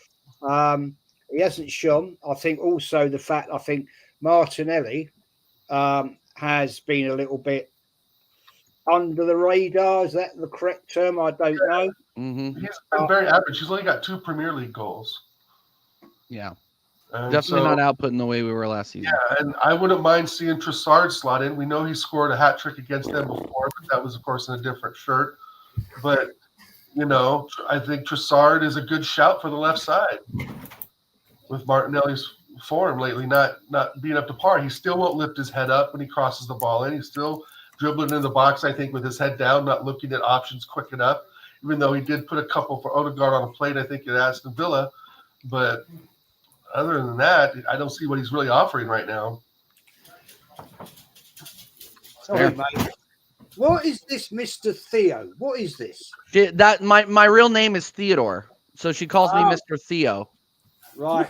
He hasn't shone. I think also the fact Martinelli has been a little bit under the radar. Is that the correct term? I don't know. Mm-hmm. He's been very average. He's only got 2 Premier League goals. Yeah. And definitely not outputting the way we were last season. Yeah, and I wouldn't mind seeing Trossard slot in. We know he scored a hat trick against them before, but that was, of course, in a different shirt. But, I think Trossard is a good shout for the left side with Martinelli's form lately not being up to par. He still won't lift his head up when he crosses the ball in. He's still dribbling in the box, I think, with his head down, not looking at options quick enough, even though he did put a couple for Odegaard on a plate, I think, at Aston Villa. But other than that, I don't see what he's really offering right now. Sorry, mate. What is this, Mr. Theo? What is this? My real name is Theodore, so she calls me Mr. Theo. Right.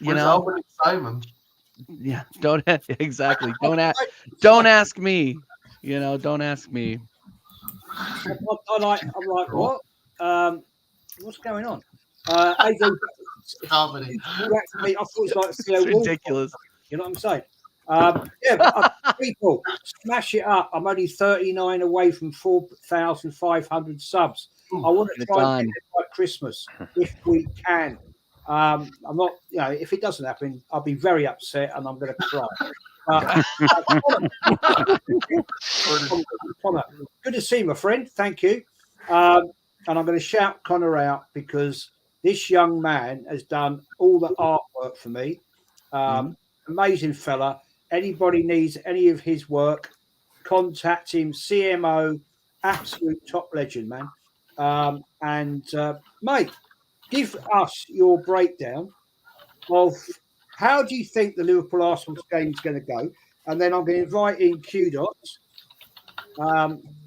Albert Simon. Yeah, don't exactly. Don't ask me. Don't ask me. I'm like, what? What's going on? Comedy. I thought it was like Theo Ridiculous. You know what I'm saying? People, smash it up. I'm only 39 away from 4,500 subs. I want to try and get it by Christmas if we can. I'm not, if it doesn't happen, I'll be very upset and I'm going to cry. Connor, good to see you, my friend. Thank you. And I'm going to shout Connor out because this young man has done all the artwork for me. Amazing fella. Anybody needs any of his work, contact him. CMO, absolute top legend, man. Mate, give us your breakdown of how do you think the Liverpool Arsenal game is going to go, and then I'm going to invite in Q-Dots.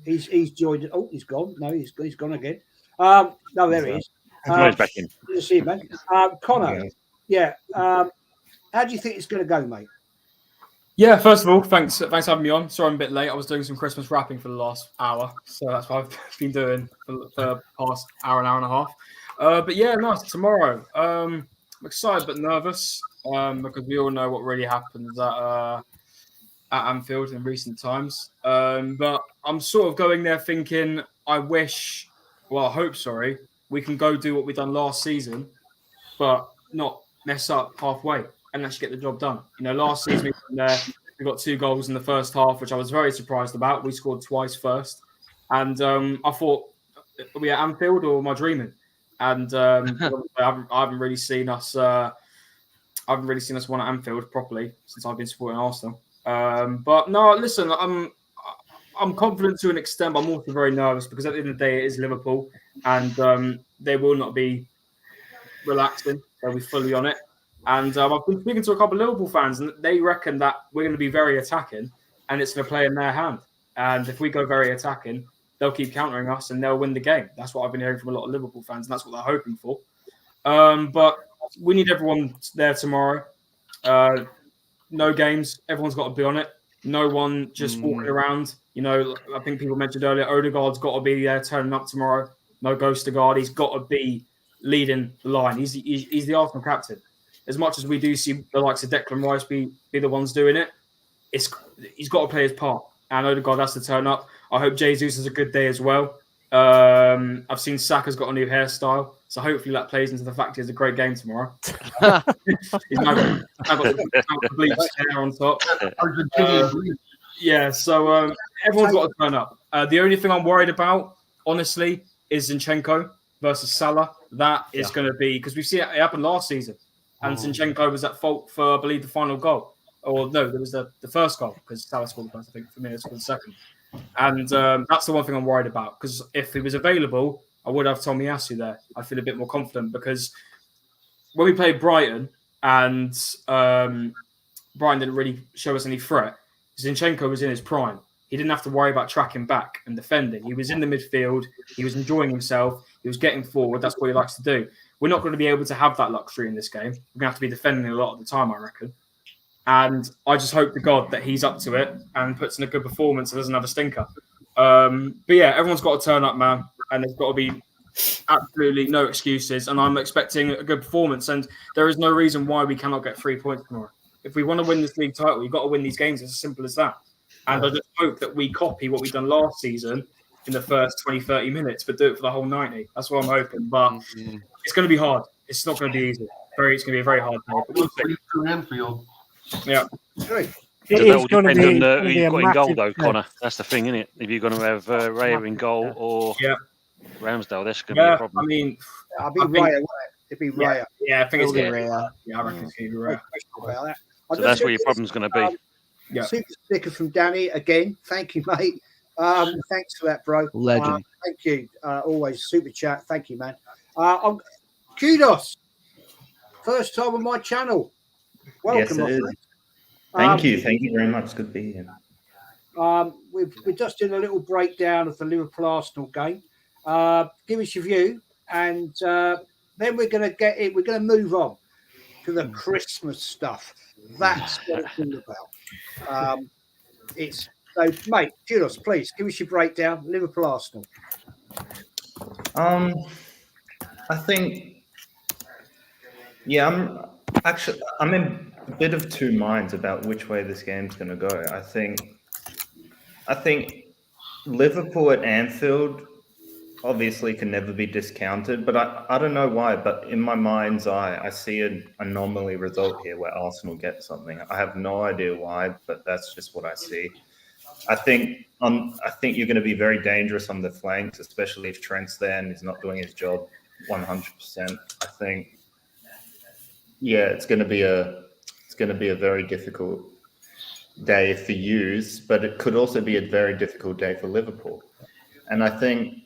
He's joined. Oh, he's gone. No, he's gone again. No, there he is. He's back in. Good to see you, man. Connor, how do you think it's going to go, mate? Yeah, first of all, thanks for having me on. Sorry I'm a bit late. I was doing some Christmas wrapping for the last hour, so that's what I've been doing for the past hour and a half. But yeah, nice. Tomorrow, I'm excited but nervous because we all know what really happens at Anfield in recent times. But I'm sort of going there thinking, I hope, we can go do what we done last season, but not mess up halfway and actually get the job done. Last season we got 2 goals in the first half, which I was very surprised about. We scored twice first. And I thought, are we at Anfield or am I dreaming? And I haven't really seen us I haven't really seen us win at Anfield properly since I've been supporting Arsenal. But no, listen, I'm confident to an extent, but I'm also very nervous because at the end of the day, it is Liverpool, and they will not be relaxing. They'll be fully on it. And I've been speaking to a couple of Liverpool fans, and they reckon that we're going to be very attacking, and it's going to play in their hand. And if we go very attacking, they'll keep countering us, and they'll win the game. That's what I've been hearing from a lot of Liverpool fans, and that's what they're hoping for. But we need everyone there tomorrow. No games. Everyone's got to be on it. No one just walking around. You know, I think people mentioned earlier, Odegaard's got to be there turning up tomorrow. No ghost of guard. He's got to be leading the line. He's the Arsenal captain. As much as we do see the likes of Declan Rice be the ones doing it, he's got to play his part. And Odegaard has to turn up. I hope Jesus has a good day as well. I've seen Saka's got a new hairstyle, so hopefully that plays into the fact he has a great game tomorrow. He's now got the bleached hair on top. Yeah, so everyone's got to turn up. The only thing I'm worried about, honestly, is Zinchenko versus Salah. That is going to be, because we've seen it happen last season, and Zinchenko was at fault for, I believe, the final goal. Or no, there was the first goal, because Salah scored the first, I think, for me, it scored the second. And that's the one thing I'm worried about, because if he was available, I would have Tomiyasu there. I feel a bit more confident, because when we played Brighton and Brighton didn't really show us any threat, Zinchenko was in his prime. He didn't have to worry about tracking back and defending. He was in the midfield. He was enjoying himself. He was getting forward. That's what he likes to do. We're not going to be able to have that luxury in this game. We're going to have to be defending a lot of the time, I reckon. And I just hope to God that he's up to it and puts in a good performance and doesn't have a stinker. But yeah, everyone's got to turn up, man. And there's got to be absolutely no excuses. And I'm expecting a good performance. And there is no reason why we cannot get 3 points tomorrow. If we want to win this league title, you've got to win these games. It's as simple as that. And I just hope that we copy what we've done last season in the first 20, 30 minutes, but do it for the whole 90. That's what I'm hoping. But it's going to be hard. It's not going to be easy. It's going to be a very hard day. But we'll see. Anfield. Yeah. So that will depend on who you've got in goal, though, Connor. That's the thing, isn't it? If you're going to have Raya in goal or Ramsdale, that's going to be a problem. I mean, I'll be Raya. It'd be Raya. Yeah, I think it's going to be Raya. Yeah, I reckon it's going to be Raya. About that. So that's where your problem's going to be. Super sticker from Danny again. Thank you, mate. Thanks for that, bro. Legend. Thank you. Always super chat. Thank you, man. Kudos. First time on my channel. Welcome, yes, it is. Thank you. Thank you very much. Good to be here. We're just doing a little breakdown of the Liverpool Arsenal game. Give us your view, and then we're going to get it. We're going to move on to the Christmas stuff. That's what it's all about. It's so, mate. Kudos, please give us your breakdown. Liverpool Arsenal. I think, I'm in a bit of two minds about which way this game's going to go. I think Liverpool at Anfield obviously can never be discounted, but I don't know why, but in my mind's eye, I see an anomaly result here where Arsenal get something. I have no idea why, but that's just what I see. I think you're going to be very dangerous on the flanks, especially if Trent's there and he's not doing his job 100%. I think, it's going to be a very difficult day for yous, but it could also be a very difficult day for Liverpool. And I think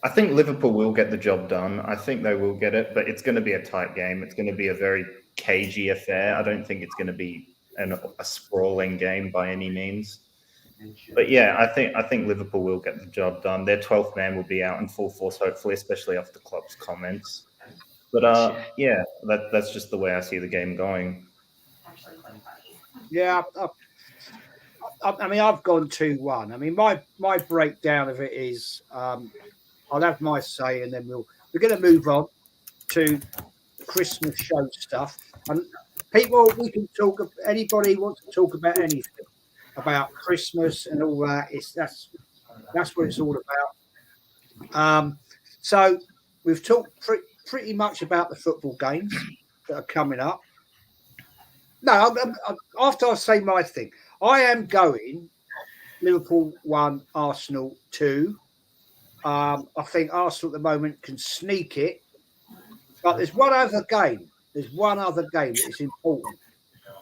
Liverpool will get the job done. I think they will get it, but it's going to be a tight game. It's going to be a very cagey affair. I don't think it's going to be a sprawling game by any means. But I think Liverpool will get the job done. Their 12th man will be out in full force, hopefully, especially after Klopp's comments. But that's just the way I see the game going. Yeah, I mean, I've gone 2-1. I mean, my breakdown of it is, I'll have my say, and then we're going to move on to Christmas show stuff. And people, we can talk. Anybody wants to talk about anything about Christmas and all that? That's what it's all about. So we've talked pretty much about the football games that are coming up. No, after I say my thing, I am going Liverpool 1, Arsenal 2. I think Arsenal at the moment can sneak it. But there's one other game there's one other game that is important.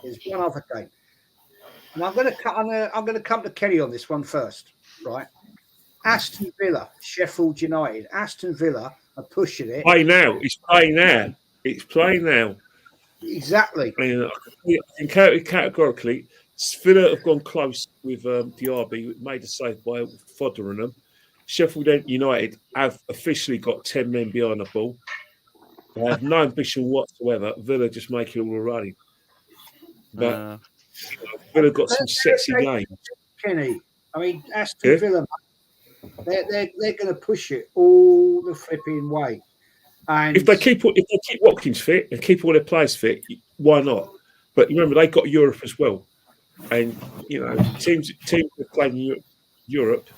There's one other game, and I'm going to come to Kenny on this one first, right? Aston Villa, Sheffield United. Aston Villa are pushing it. Play now. It's playing now. It's playing now. Exactly. I mean, categorically, Villa have gone close with Diaby, made a save by Fodder and them. Sheffield United have officially got 10 men behind the ball. They have no ambition whatsoever. Villa just make it all running. But Villa got some sexy games. Kenny, I mean, Aston Villa, they're going to push it all the flipping way. And if they keep Watkins fit and keep all their players fit, why not? But remember, they got Europe as well, and teams that play in Europe,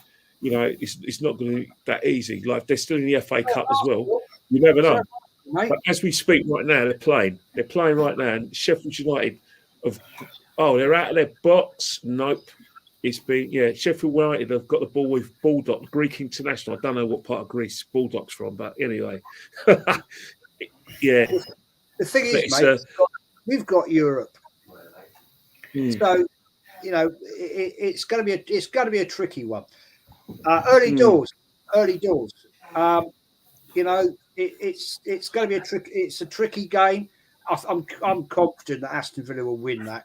it's not going to be that easy. Like they're still in the FA Cup as well. You never know. But as we speak right now, they're playing. They're playing right now, and Sheffield United they're out of their box. Nope. It's been Sheffield United have got the ball with Bulldog, Greek international. I don't know what part of Greece Bulldog's from, but anyway, yeah. The thing is, mate, we've got Europe, so it's going to be a tricky one. Early doors. It's going to be it's a tricky game. I'm confident that Aston Villa will win that.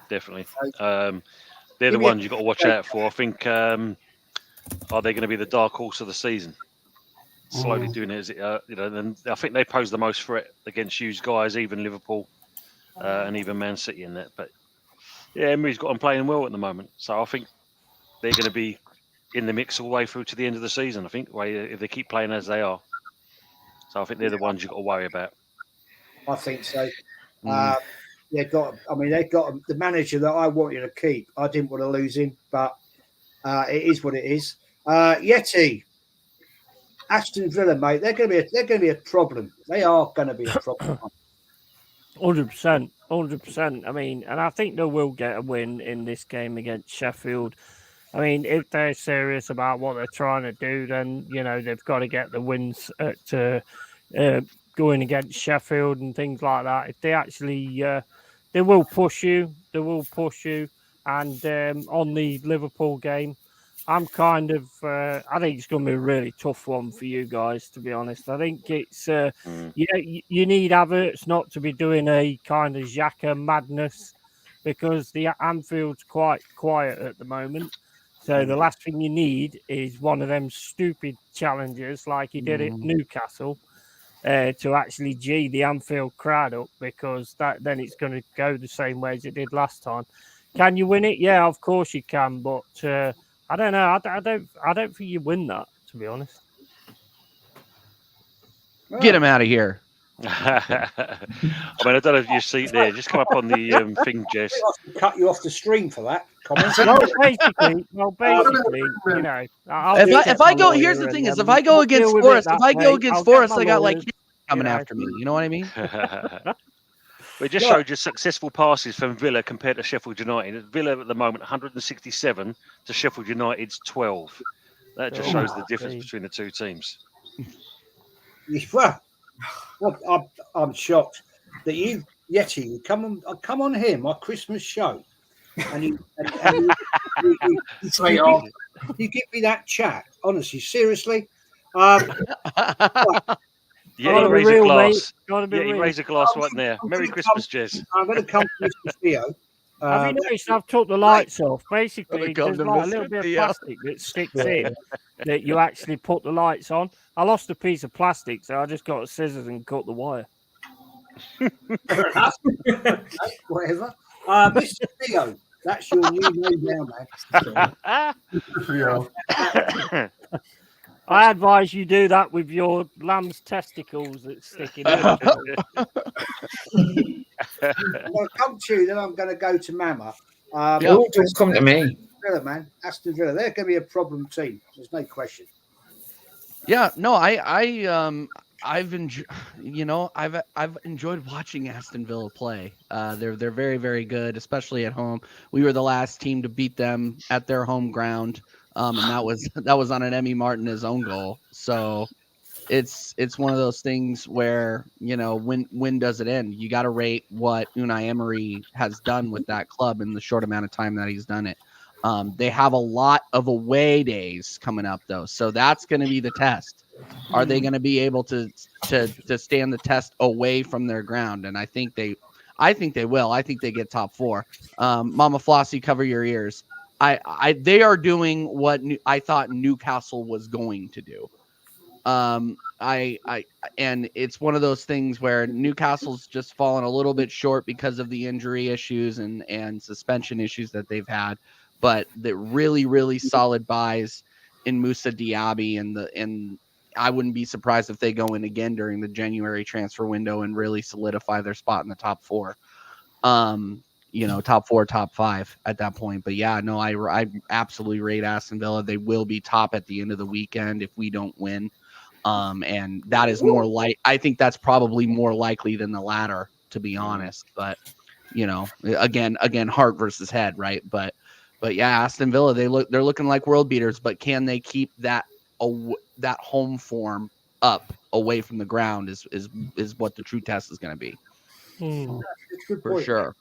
Definitely. They're the ones you've got to watch out for. I think, are they going to be the dark horse of the season? Slowly doing it, and I think they pose the most threat against you guys, even Liverpool and even Man City in that. But yeah, Emery's got them playing well at the moment. So I think they're going to be in the mix all the way through to the end of the season, I think, if they keep playing as they are. So I think they're the ones you've got to worry about. I think so. They've got the manager that I wanted to keep. I didn't want to lose him, but it is what it is. Yeti, Aston Villa, mate, they're going to be a problem. They are going to be a problem. 100%. I mean, and I think they will get a win in this game against Sheffield. I mean, if they're serious about what they're trying to do, then they've got to get the wins to going against Sheffield and things like that. If they actually, they will push you. And on the Liverpool game, I'm kind of, I think it's going to be a really tough one for you guys, to be honest. I think it's, you need Havertz not to be doing a kind of Xhaka madness because the Anfield's quite quiet at the moment. So the last thing you need is one of them stupid challenges like he did at Newcastle to actually G the Anfield crowd up, because then it's going to go the same way as it did last time. Can you win it? Yeah, of course you can, but I don't know. I don't think you win that, to be honest. Get him out of here. I mean, I don't know if you see it there. Just come up on the thing, Jess. I'll cut you off the stream for that comment. basically, if I go, here's the thing: is if I go against Forrest, I got like coming after me. You know what I mean? We just showed you successful passes from Villa compared to Sheffield United. Villa at the moment 167 to Sheffield United's 12. That just shows the difference between the two teams. Well, I'm shocked that you, Yeti, you come on here, my Christmas show, and you give me that chat. Honestly, seriously. Yeah, he raised a glass. He raised a glass right there. Merry Christmas, Jez. I'm going to come to Mr. Theo. Have you noticed I've took the lights off? Basically, there's like a little bit of plastic that sticks in that you actually put the lights on. I lost a piece of plastic, so I just got scissors and cut the wire. Whatever. Mr. Theo, that's your new name now, man. Theo. I advise you do that with your lamb's testicles that's sticking in. I'm going to come to you, then I'm going to go to Mama. Just come to me. Villa, man. Aston Villa. They're going to be a problem team. There's no question. Yeah, no, I've enjoyed watching Aston Villa play. They're very, very good, especially at home. We were the last team to beat them at their home ground. And that was on an Emmy Martinez own goal. So it's one of those things where, you know, when does it end? You got to rate what Unai Emery has done with that club in the short amount of time that he's done it. They have a lot of away days coming up though, so that's going to be the test. Are they going to be able to stand the test away from their ground? And I think they will. I think they get top 4. Mama Flossie, cover your ears. They are doing what I thought Newcastle was going to do. And it's one of those things where Newcastle's just fallen a little bit short because of the injury issues and suspension issues that they've had. But the really, really solid buys in Moussa Diaby and I wouldn't be surprised if they go in again during the January transfer window and really solidify their spot in the top 4. You know, top 4, top 5 at that point. But yeah, no, I absolutely rate Aston Villa. They will be top at the end of the weekend if we don't win. And that is more I think that's probably more likely than the latter, to be honest. But you know, again, heart versus head, right? But yeah, Aston Villa, they're looking like world beaters, but can they keep that home form up away from the ground is what the true test is going to be. It's a good For point. sure.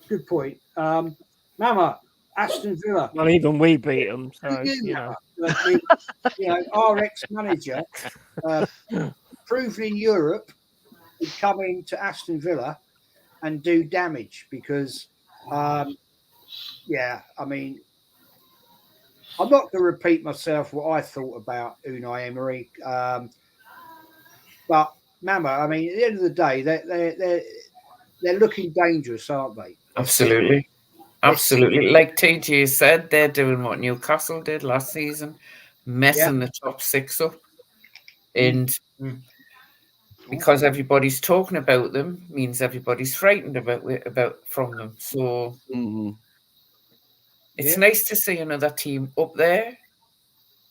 Good point. Mama, Aston Villa. Well, even we beat them, so You know, our ex-manager, proven in Europe, would come into Aston Villa and do damage because, yeah, I mean, I'm not going to repeat myself what I thought about Unai Emery, but Mama, I mean, at the end of the day, they're looking dangerous, aren't they? Absolutely. Absolutely. Like TJ said, they're doing what Newcastle did last season, messing the top 6 up. And because everybody's talking about them means everybody's frightened about from them. So it's nice to see another team up there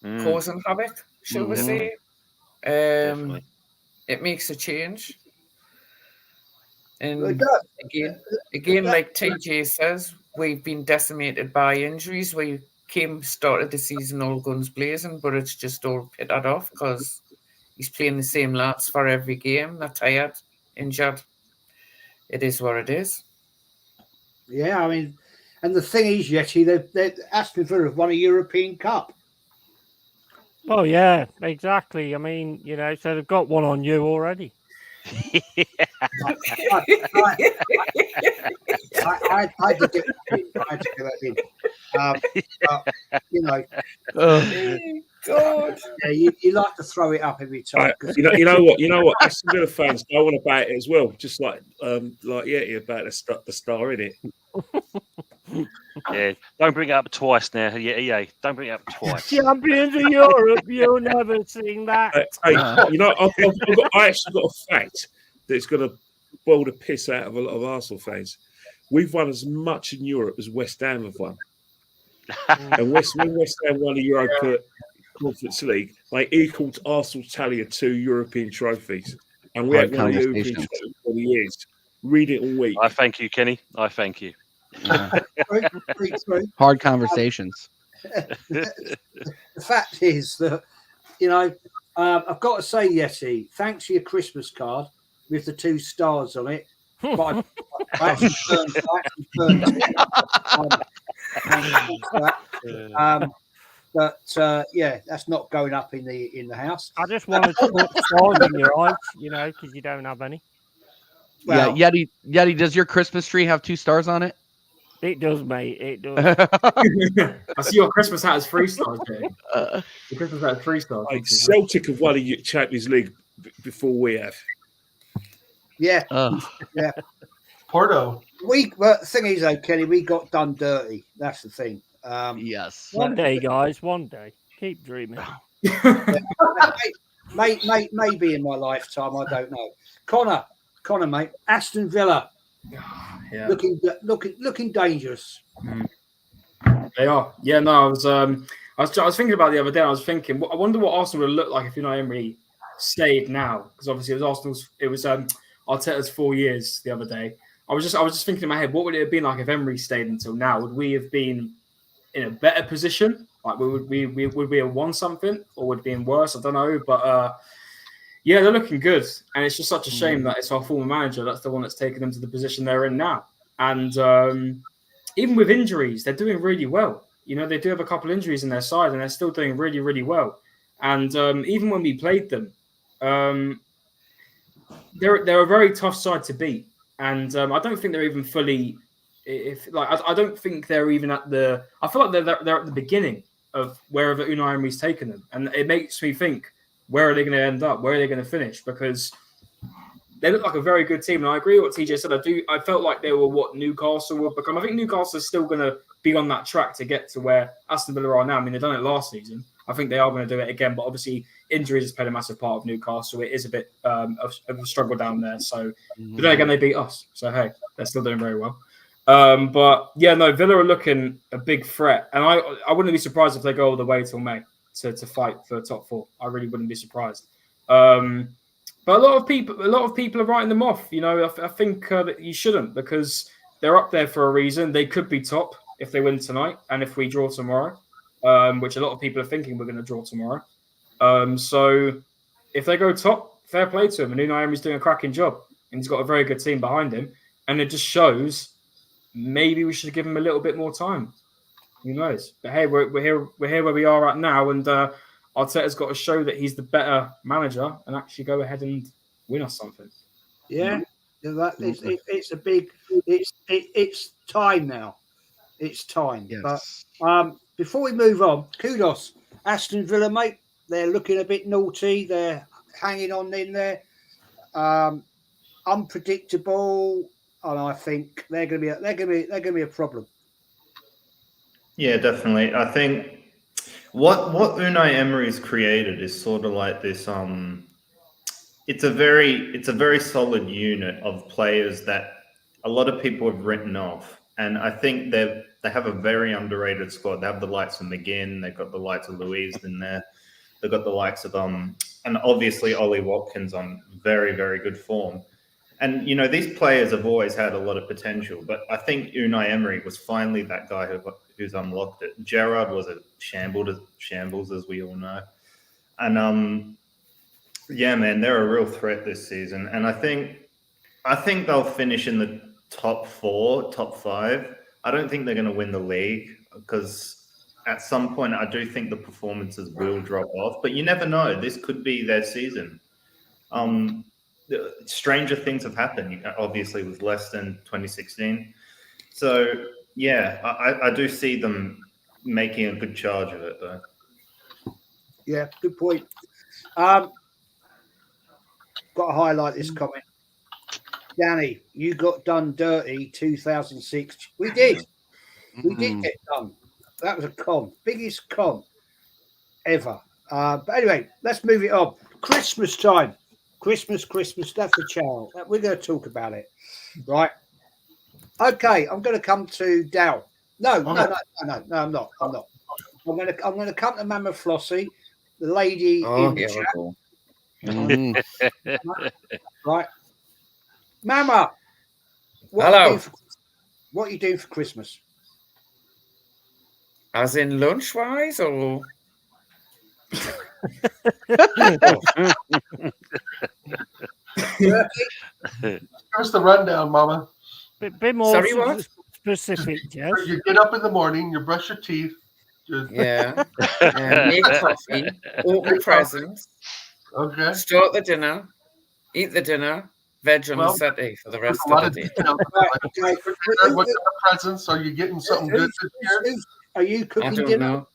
causing havoc, shall we say. It makes a change. And again, like TJ says, we've been decimated by injuries. We started the season all guns blazing, but it's just all pitted off because he's playing the same lads for every game. They're tired, injured. It is what it is. Yeah, I mean, and the thing is, Yeti, they Aston Villa have won a European Cup. Oh yeah, exactly. I mean, you know, so they've got one on you already. I had to get that in. But, you know, God, yeah, you like to throw it up every time. You know what? Aston Villa fans go on about it as well, just like Yeti about the star in it. Yeah, don't bring it up twice now. Yeah, don't bring it up twice. Champions of Europe, you'll never sing that. Hey, you know, I actually got a fact that's going to boil the piss out of a lot of Arsenal fans. We've won as much in Europe as West Ham have won. And when West Ham won the Europa Conference League, they equalled Arsenal's tally of 2 European trophies. And we haven't won a European trophy for 20 years. Read it all week. I thank you, Kenny. I thank you. Hard conversations. The fact is that, you know, I've got to say, Yeti, thanks for your Christmas card with the 2 stars on it. But I actually burned but yeah, that's not going up in the house. I just wanted to put stars in your eyes, you know, because you don't have any. Well, yeah, Yeti, does your Christmas tree have 2 stars on it? It does, mate. It does. I see your Christmas hat has 3 stars, Jay. Your Christmas hat has 3 stars. Like Celtic have won a Champions League before we have. Yeah. Yeah. Porto. But the thing is, though, Kenny, we got done dirty. That's the thing. Yes. One day, guys. One day. Keep dreaming. Maybe in my lifetime. I don't know. Connor, mate. Aston Villa. Yeah. Looking dangerous. They are. Yeah, no, I was thinking about it the other day. I was thinking, I wonder what Arsenal would look like if Unai Emery stayed now, because obviously it was Arteta's 4 years the other day. I was just thinking in my head, what would it have been like if Emery stayed until now? Would we have been in a better position? Like would we have won something, or would it be in worse? I don't know, but Yeah, they're looking good, and it's just such a shame that it's our former manager that's the one that's taken them to the position they're in now. And even with injuries, they're doing really well. You know, they do have a couple injuries in their side, and they're still doing really, really well. And even when we played them, they're a very tough side to beat. And I don't think they're even fully. I don't think they're even at the. I feel like they're at the beginning of wherever Unai Emery's taken them, and it makes me think, where are they going to end up? Where are they going to finish? Because they look like a very good team. And I agree with what TJ said. I felt like they were what Newcastle would become. I think Newcastle is still going to be on that track to get to where Aston Villa are now. I mean, they've done it last season. I think they are going to do it again. But obviously, injuries has played a massive part of Newcastle. It is a bit of a struggle down there. So, but then again, they beat us. So, hey, they're still doing very well. But yeah, no, Villa are looking a big threat. And I wouldn't be surprised if they go all the way till May to fight for top 4. I really wouldn't be surprised. But a lot of people are writing them off. You know, I think that you shouldn't, because they're up there for a reason. They could be top if they win tonight, and if we draw tomorrow, which a lot of people are thinking we're going to draw tomorrow. So if they go top, fair play to him. And Unai Emery's doing a cracking job, and he's got a very good team behind him. And it just shows maybe we should give him a little bit more time. Who knows? But hey, we're here where we are right now, and Arteta's got to show that he's the better manager and actually go ahead and win us something. Yeah, it's a big. It's time now. It's time. Yes. But before we move on, kudos, Aston Villa, mate. They're looking a bit naughty. They're hanging on in there. Unpredictable, and I think they're going to be a problem. Yeah, definitely. I think what Unai Emery's created is sort of like this. It's a very solid unit of players that a lot of people have written off, and I think they have a very underrated squad. They have the likes of McGinn, they've got the likes of Louise in there, they've got the likes of and obviously Ollie Watkins on very, very good form. And you know, these players have always had a lot of potential, but I think Unai Emery was finally that guy who's unlocked it. Gerrard was a shambles, as we all know, and yeah, man, they're a real threat this season, and I think they'll finish in the top 4, top 5. I don't think they're going to win the league, because at some point I do think the performances will drop off, but you never know. This could be their season. Stranger things have happened, obviously, with Leicester in 2016. So yeah, I do see them making a good charge of it, though. Yeah, good point. Got to highlight this comment. Danny, you got done dirty 2006. We did. We did get done. That was a con. Biggest con ever. But anyway, let's move it on. Christmas time. Christmas, that's the child. We're going to talk about it. Right. Okay, I'm going to come to Dow. No, I'm not. I'm going to come to Mama Flossie, the lady in the chat. Cool. Right. Mama, Hello. What are you doing for Christmas? As in lunch-wise, or? Give us the rundown, Mama. Bit more Sorry, what? specific, Jess. You get up in the morning, you brush your teeth. Yeah. Make coffee, open presents, Okay. start the dinner, eat the dinner, veg on the settee for the rest of the day. Okay. What kind of presents? Are you getting something good this year? Are you I cooking don't dinner? know.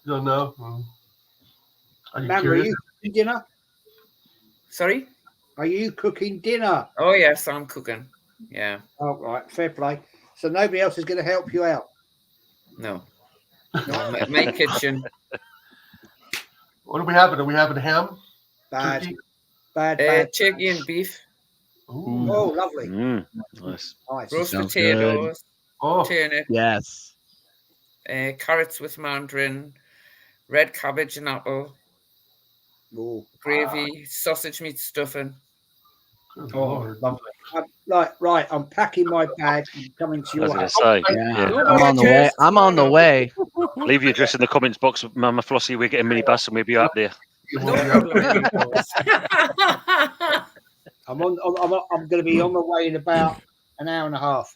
You don't know. Are you Mama, are curious? you cooking dinner? Sorry? Are you cooking dinner? Oh, yes, I'm cooking. Yeah. Oh, right, fair play. So nobody else is going to help you out. No. My kitchen. What are we having? Are we having ham? Bad. Turkey? Bad. Chicken and beef, Ooh. Oh, lovely. Nice. Nice. roast Sounds potatoes, Oh, turnip, Yes. carrots with mandarin, red cabbage and apple, Oh, gravy, sausage meat stuffing. good oh, Lord. lovely. Right, I'm packing my bag and coming to I was your going house. to say, Yeah. Yeah. I'm on the way. I'm on the way. leave your address in the comments box, Mama Flossie. We're getting minibus and we'll be up there. I'm going to be on my way in about an hour and a half.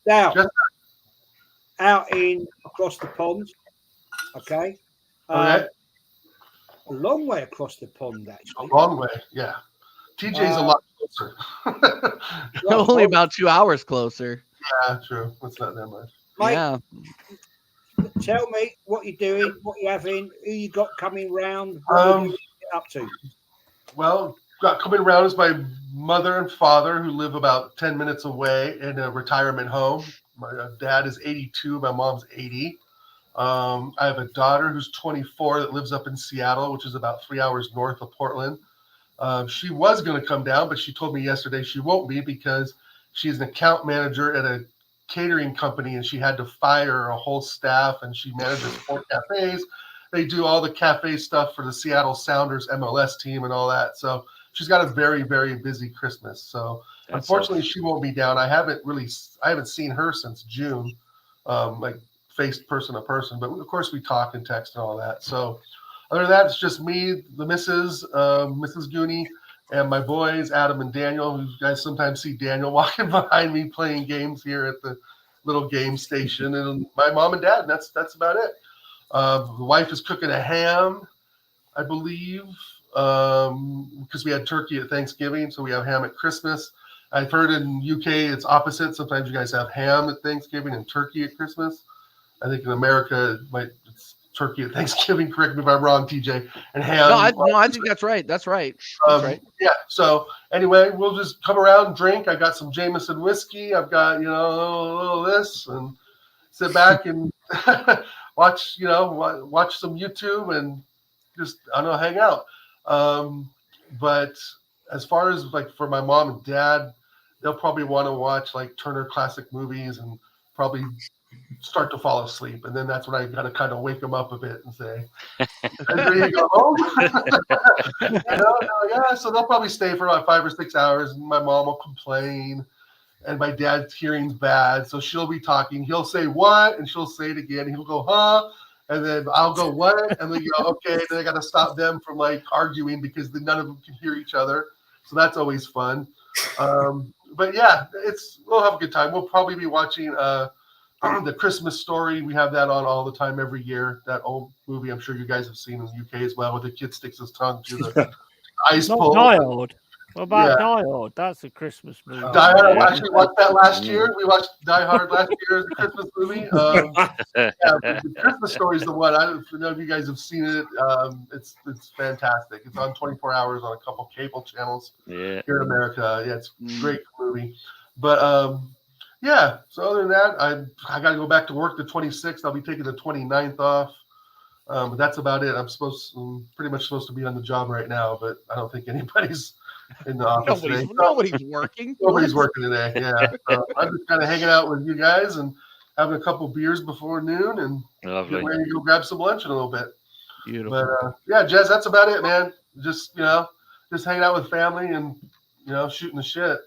Now, out in across the pond. Okay. Okay. A long way across the pond, actually. A long way, yeah. TJ's a lot closer. Only about 2 hours closer. Yeah, true. That's not that much. Mate, Yeah. tell me what you're doing, what you're having, who you got coming round, what you up to. Well, coming around is my mother and father who live about 10 minutes away in a retirement home. My dad is 82, my mom's 80. I have a daughter who's 24 that lives up in Seattle, which is about 3 hours north of Portland. She was going to come down, but she told me yesterday she won't be because she's an account manager at a catering company and she had to fire a whole staff, and she manages 4 cafes. They do all the cafe stuff for the Seattle Sounders MLS team and all that. So she's got a very, very busy Christmas. So unfortunately, she won't be down. I haven't seen her since June, like faced person to person. But of course, we talk and text and all that. So other than that, it's just me, the missus, Mrs. Gooney, and my boys, Adam and Daniel. You guys sometimes see Daniel walking behind me playing games here at the little game station, and my mom and dad. And that's about it. The wife is cooking a ham, I believe, because we had turkey at Thanksgiving, so we have ham at Christmas. I've heard in UK it's opposite. Sometimes you guys have ham at Thanksgiving and turkey at Christmas. I think in America it's turkey at Thanksgiving. Correct me if I'm wrong, TJ. And ham. No, I think that's right. That's right. That's right. Yeah. So anyway, we'll just come around and drink. I got some Jameson whiskey. I've got a little this, and sit back and watch some YouTube and just hang out. But as far as like for my mom and dad, they'll probably want to watch like Turner Classic Movies and probably start to fall asleep, and then that's when I got to kind of wake them up a bit and say, "Ready to go home?" Yeah. So they'll probably stay for about 5 or 6 hours, and my mom will complain, and my dad's hearing's bad, so she'll be talking. He'll say what, and she'll say it again. He'll go, "Huh?" And then I'll go, "What?" And then go, "Okay." And then I got to stop them from like arguing because none of them can hear each other. So that's always fun. But yeah, we'll have a good time. We'll probably be watching the Christmas Story. We have that on all the time every year. That old movie I'm sure you guys have seen in the UK as well, where the kid sticks his tongue through the ice pole. Die Hard. What about Die Hard? That's a Christmas movie. Die Hard. I actually watched that last year. We watched Die Hard last year as a Christmas movie. The Christmas Story is the one. I don't know if you guys have seen it. It's fantastic. It's on 24 hours on a couple cable channels here in America. Yeah, it's a great movie. But yeah. So other than that, I got to go back to work the 26th. I'll be taking the 29th off. But that's about it. I'm pretty much supposed to be on the job right now, but I don't think anybody's in the office today. Nobody's working. Nobody's working today. Yeah. So I'm just kind of hanging out with you guys and having a couple beers before noon and get ready to go grab some lunch in a little bit. Beautiful. But yeah, Jez, that's about it, man. Just hanging out with family and shooting the shit.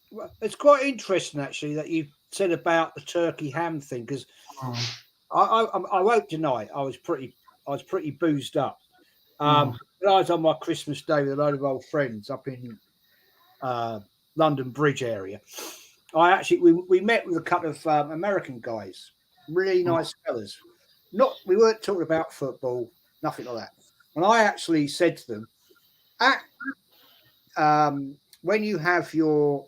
Well, it's quite interesting actually that you said about the turkey ham thing, because I won't deny I was pretty boozed up. When I was on my Christmas day with a load of old friends up in London Bridge area, we met with a couple of American guys, really nice fellas. We weren't talking about football, nothing like that. And I actually said to them, when you have your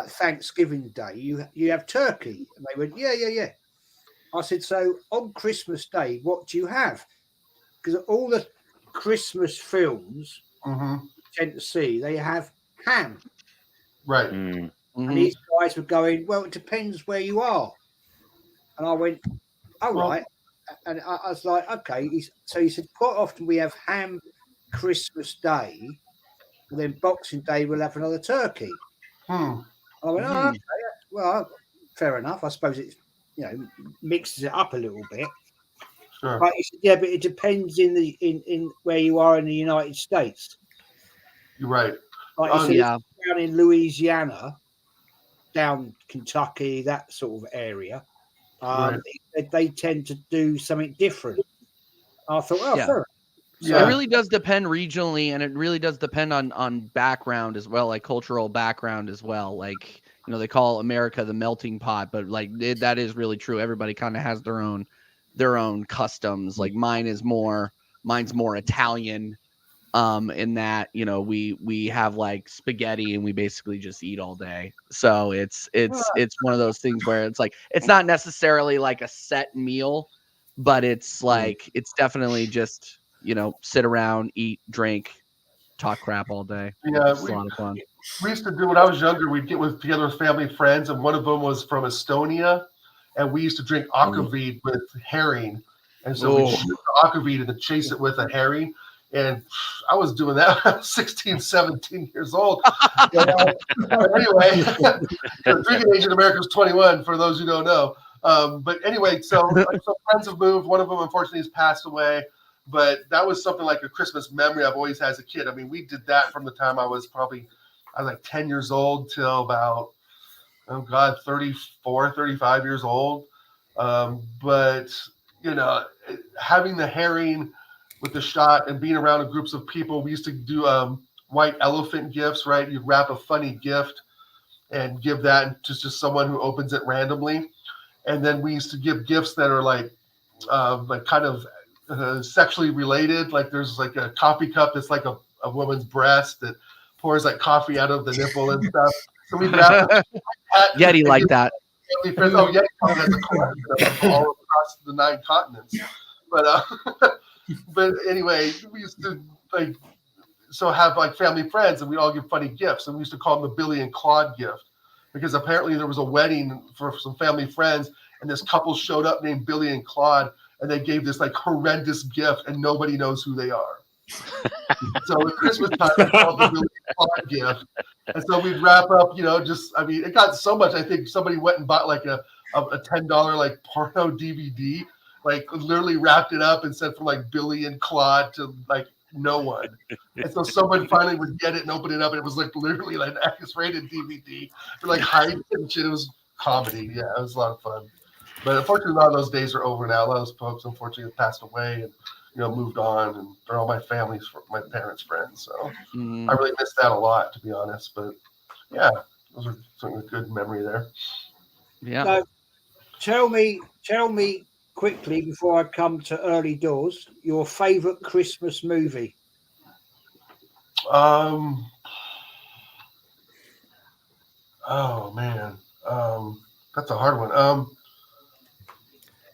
Thanksgiving Day, you have turkey, and they went, yeah. I said, so on Christmas Day, what do you have? Because all the Christmas films you tend to see, they have ham. Right. And these guys were going, well, it depends where you are. And I went, all right. And I was like, okay. So he said, quite often we have ham Christmas Day, and then Boxing Day we'll have another turkey. I went, oh, okay. Well, fair enough. I suppose it's, mixes it up a little bit. Sure. But he said, yeah, but it depends in where you are in the United States. You're right. Like you said, down in Louisiana, down Kentucky, that sort of area, Right. They tend to do something different. I thought, oh, Yeah. fair enough. Yeah. It really does depend regionally, and it really does depend on background as well, like cultural background as well. Like, you know, they call America the melting pot, but like that is really true. Everybody kind of has their own customs. Like mine's more Italian, in that, you know, we have like spaghetti and we basically just eat all day. So it's one of those things where it's like it's not necessarily like a set meal, but it's like it's definitely just, you know, sit around, eat, drink, talk crap all day. Yeah, It's a lot of fun. we used to do when I was younger. We'd get together with family and friends, and one of them was from Estonia, and we used to drink aquavit with herring, and so we'd shoot the aquavit and then chase it with a herring. And I was doing that when I was 16, 17 years old. But anyway, the drinking age in America is 21, for those who don't know. But anyway, so some friends have moved. One of them, unfortunately, has passed away. But that was something like a Christmas memory I've always had as a kid. I mean, we did that from the time I was like 10 years old till about, 34, 35 years old. But, you know, having the herring with the shot and being around groups of people, we used to do white elephant gifts, right? You'd wrap a funny gift and give that to just someone who opens it randomly. And then we used to give gifts that are like kind of sexually related. Like there's like a coffee cup that's like a woman's breast that pours like coffee out of the nipple and stuff. So we wrap Yeti like that. Oh, Yeti has a collection all across the 9 continents. But anyway, we used to have like family friends, and we'd all give funny gifts, and we used to call them the Billy and Claude gift, because apparently there was a wedding for some family friends, and this couple showed up named Billy and Claude, and they gave this like horrendous gift, and nobody knows who they are. So at Christmas time, we called the Billy and Claude gift, and so we'd wrap up, it got so much. I think somebody went and bought like a $10 like porno DVD. Like literally wrapped it up and sent from like Billy and Claude to like no one. And so someone finally would get it and open it up, and it was like literally like an X-rated DVD for like hiding and shit. It was comedy. Yeah, it was a lot of fun. But unfortunately, a lot of those days are over now. A lot of those folks unfortunately have passed away and moved on, and they're all my parents' friends. So I really miss that a lot, to be honest. But yeah, those are some good memory there. Yeah. So, tell me quickly before I come to early doors, your favorite Christmas movie. Oh man, that's a hard one.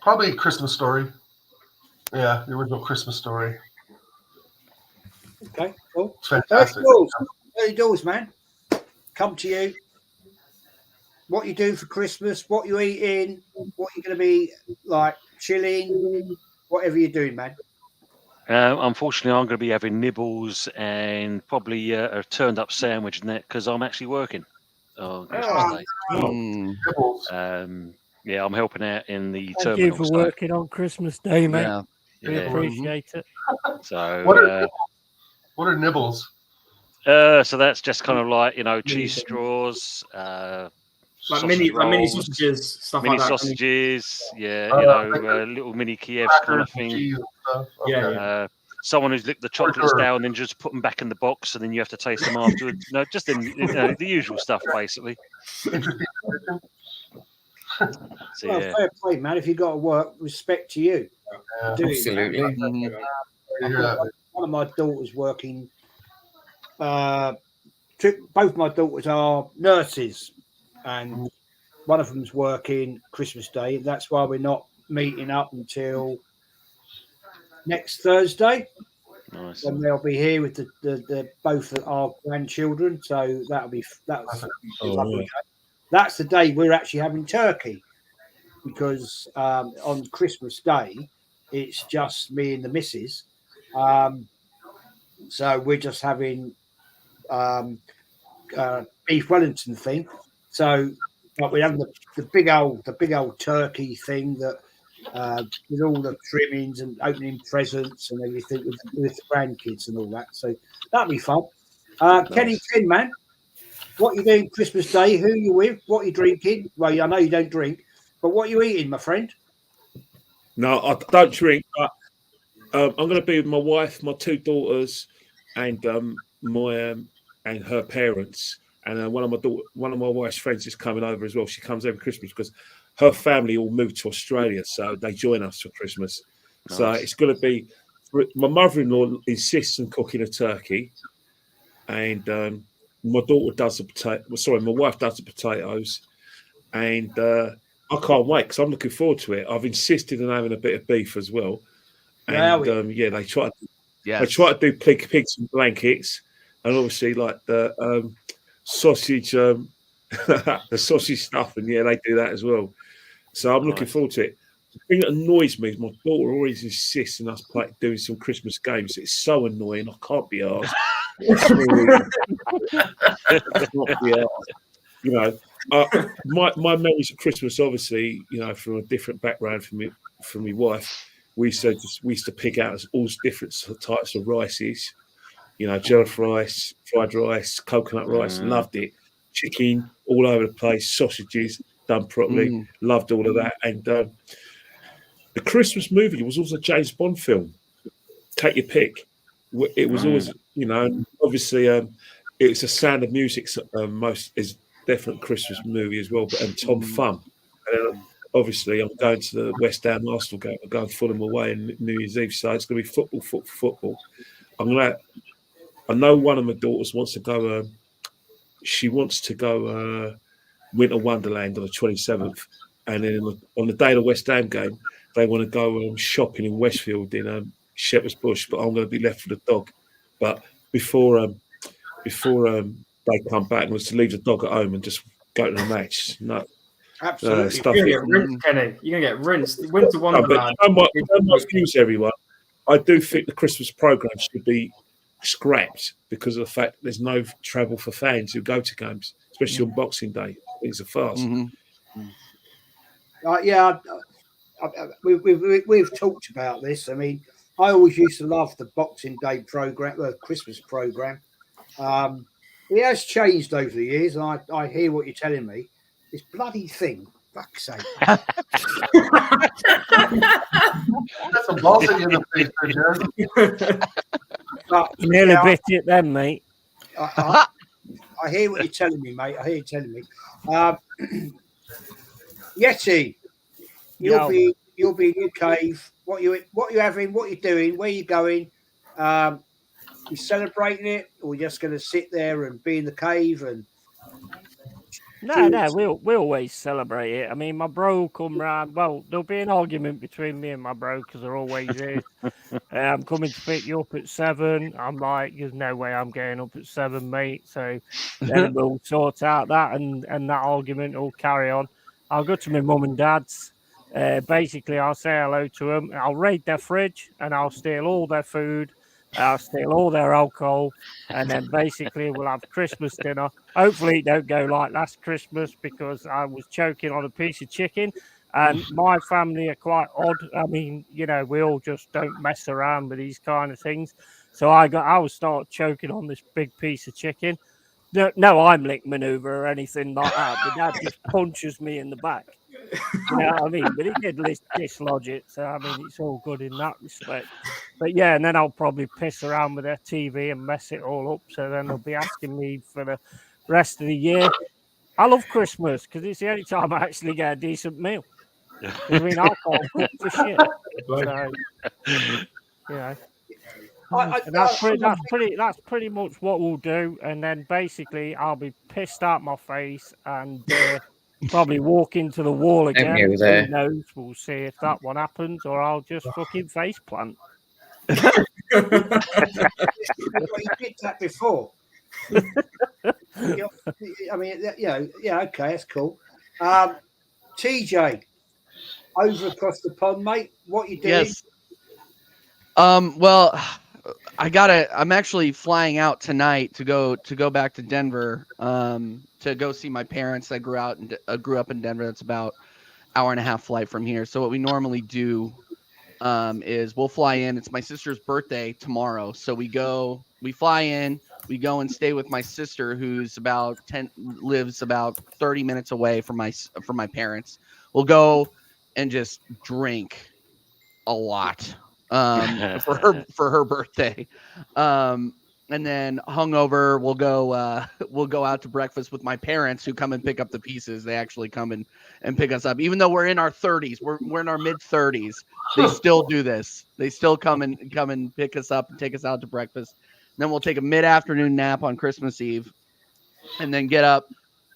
Probably Christmas Story. Yeah, the original Christmas Story. Okay, cool. It's fantastic. Early doors, man. Come to you. What you doing for Christmas? What you eating? What you going to be like? Chilling? Whatever you're doing, man. Unfortunately, I'm going to be having nibbles and probably a turned-up sandwich and that, because I'm actually working on Christmas Day. Yeah, I'm helping out in the terminal. Thank you for working on Christmas Day, mate. Yeah. We appreciate it. So, what are nibbles? So that's just kind of like cheese straws, like mini sausages, stuff mini like that. sausages, little mini Kievs kind of thing. Yeah. Someone who's licked the chocolates down, then just put them back in the box, and then you have to taste them afterwards. No, just the usual stuff, basically. So, well, fair play, man. If you got to work, respect to you. Absolutely. One of my daughters working. Both my daughters are nurses, and one of them's working Christmas Day. That's why we're not meeting up until next Thursday. Nice. And they'll be here with the both of our grandchildren. So that's lovely. That's the day we're actually having turkey, because on Christmas Day it's just me and the missus. So we're just having beef Wellington thing. So like we have the big old turkey thing that with all the trimmings and opening presents and everything with the grandkids and all that. So that'll be fun. Nice. Kenny Finn, man, what you doing Christmas Day? Who you with? What you drinking? Well, I know you don't drink, But what are you eating, my friend? No, I don't drink. But I'm going to be with my wife, my two daughters, and my and her parents. And one of my wife's friends is coming over as well. She comes every Christmas because her family all moved to Australia, so they join us for Christmas. So Nice. it's going to be. My mother-in-law insists on cooking a turkey, and my daughter does the potato. Sorry, my wife does the potatoes, and I can't wait because I'm looking forward to it. I've insisted on having a bit of beef as well, There and we yeah, they try Yes. to do pigs and blankets, and obviously like the sausage, the sausage stuff, and yeah, they do that as well. So I'm looking Nice. forward to it. The thing that annoys me is my daughter always insists on us doing some Christmas games. It's so annoying. I can't be asked. You know, my memories of Christmas, obviously, you know, from a different background from my wife. We used to pick out all different types of rices. You know, jollof rice, fried rice, coconut rice. Loved it. Chicken all over the place. Sausages done properly. Loved all of that. And the Christmas movie was also a James Bond film. Take your pick. It was always, you know, obviously, it's a Sound of Music. Most is definite Christmas movie as well. But and Tom Thumb. And then, obviously, I'm going to the West Ham Arsenal game. I'm going Fulham away in New Year's Eve, so it's going to be football. I know one of my daughters wants to go. She wants to go Winter Wonderland on the 27th, and then on the day of the West Ham game, they want to go shopping in Westfield in Shepherd's Bush. But I'm going to be left with the dog. But before they come back, I'm going to leave the dog at home and just go to the match. No, Absolutely. stuff. You're gonna get rinsed, Kenny. You're gonna get rinsed. Winter Wonderland. But you know my views, everyone. I do think the Christmas program should be scrapped because of the fact there's no travel for fans who go to games, especially on Boxing Day. It's a farce. Yeah, we've talked about this. I mean, I always used to love the Boxing Day program, Christmas program. It has changed over the years, and I hear what you're telling me. This bloody thing, fuck's sake. That's some balls in the face there, Jared. You nearly bit it then, mate. I hear what you're telling me, mate. I hear you telling me. Yeti, you'll be in your cave. What you having? What you doing? Where you going? You celebrating it, or you just going to sit there and be in the cave and? No, we always celebrate it. I mean, my bro will come round. Well, there'll be an argument between me and my bro because there always is. I'm coming to pick you up at 7. I'm like, there's no way I'm getting up at 7, mate. So then we'll sort out that, and that argument will carry on. I'll go to my mum and dad's. Basically, I'll say hello to them. I'll raid their fridge, and I'll steal all their food. I'll steal all their alcohol, and then basically we'll have Christmas dinner. Hopefully it don't go like last Christmas because I was choking on a piece of chicken, and my family are quite odd. I mean, you know, we all just don't mess around with these kind of things. So I will start choking on this big piece of chicken. No Heimlich maneuver or anything like that. My dad just punches me in the back. You know what I mean? But he did dislodge it, so I mean it's all good in that respect. But yeah, and then I'll probably piss around with their TV and mess it all up. So then they'll be asking me for the rest of the year. I love Christmas because it's the only time I actually get a decent meal. I mean, I can't cook for shit. So, you know. That's pretty much what we'll do, and then basically I'll be pissed out my face and probably walk into the wall again. Who knows? We'll see if that one happens, or I'll just fucking face plant. You did that before. I mean, yeah, okay, that's cool. TJ, over across the pond, mate. What you doing? Yes. Well, I'm actually flying out tonight to go back to Denver to go see my parents. I grew up in Denver. That's about 1.5 hour flight from here. So what we normally do is we'll fly in. It's my sister's birthday tomorrow, so we fly in, we go and stay with my sister, who's lives about 30 minutes away from my parents. We'll go and just drink a lot for her birthday. And then hungover, we'll go out to breakfast with my parents, who come and pick up the pieces. They actually come and pick us up, even though we're in our 30s. We're in our mid 30s. They still do this. They still come and pick us up and take us out to breakfast. Then we'll take a mid-afternoon nap on Christmas Eve, and then get up,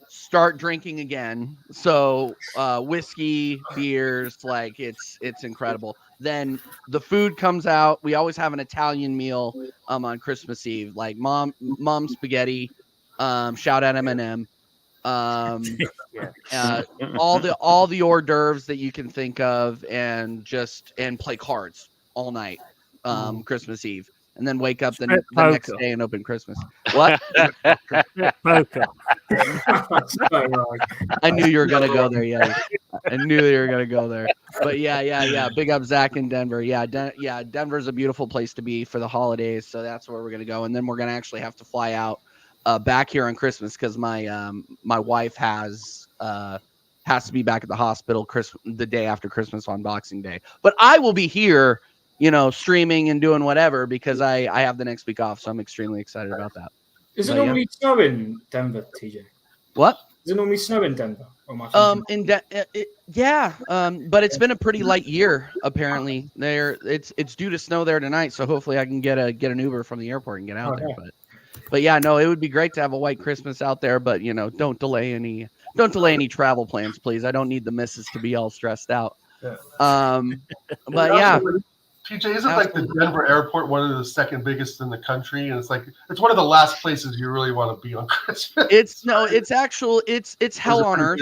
start drinking again. So whiskey, beers, like it's incredible. Then the food comes out. We always have an Italian meal on Christmas Eve, like mom spaghetti, shout out Eminem, all the hors d'oeuvres that you can think of, and play cards all night Christmas Eve, and then wake up the next day and open Christmas. What? Poker. I knew you were gonna go there. Yeah, I knew you were gonna go there. But yeah. Big up Zach in Denver. Yeah, Denver's a beautiful place to be for the holidays. So that's where we're gonna go, and then we're gonna actually have to fly out back here on Christmas, because my wife has to be back at the hospital the day after Christmas on Boxing Day. But I will be here, streaming and doing whatever, because I have the next week off. So I'm extremely excited about that. Is it normally snow in Denver, TJ? What? Is it normally snow in Denver? But it's been a pretty light year apparently. It's due to snow there tonight, so hopefully I can get an Uber from the airport and get out there. But yeah, no, it would be great to have a white Christmas out there. But don't delay any travel plans, please. I don't need the missus to be all stressed out. Yeah. But yeah. TJ, isn't like the Denver airport one of the second biggest in the country? And it's one of the last places you really want to be on Christmas. It's hell on earth,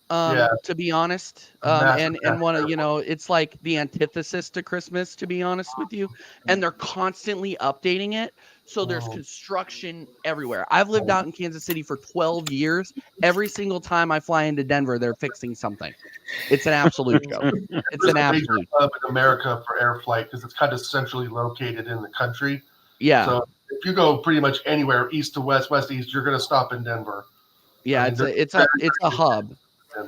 to be honest. And one of, it's like the antithesis to Christmas, to be honest with you. And they're constantly updating it. So there's construction everywhere. I've lived out in Kansas City for 12 years. Every single time I fly into Denver, they're fixing something. It's an absolute joke. It's an absolute hub in America for air flight, because it's kind of centrally located in the country. Yeah. So if you go pretty much anywhere, east to west, west to east, you're going to stop in Denver. Yeah, it's a hub.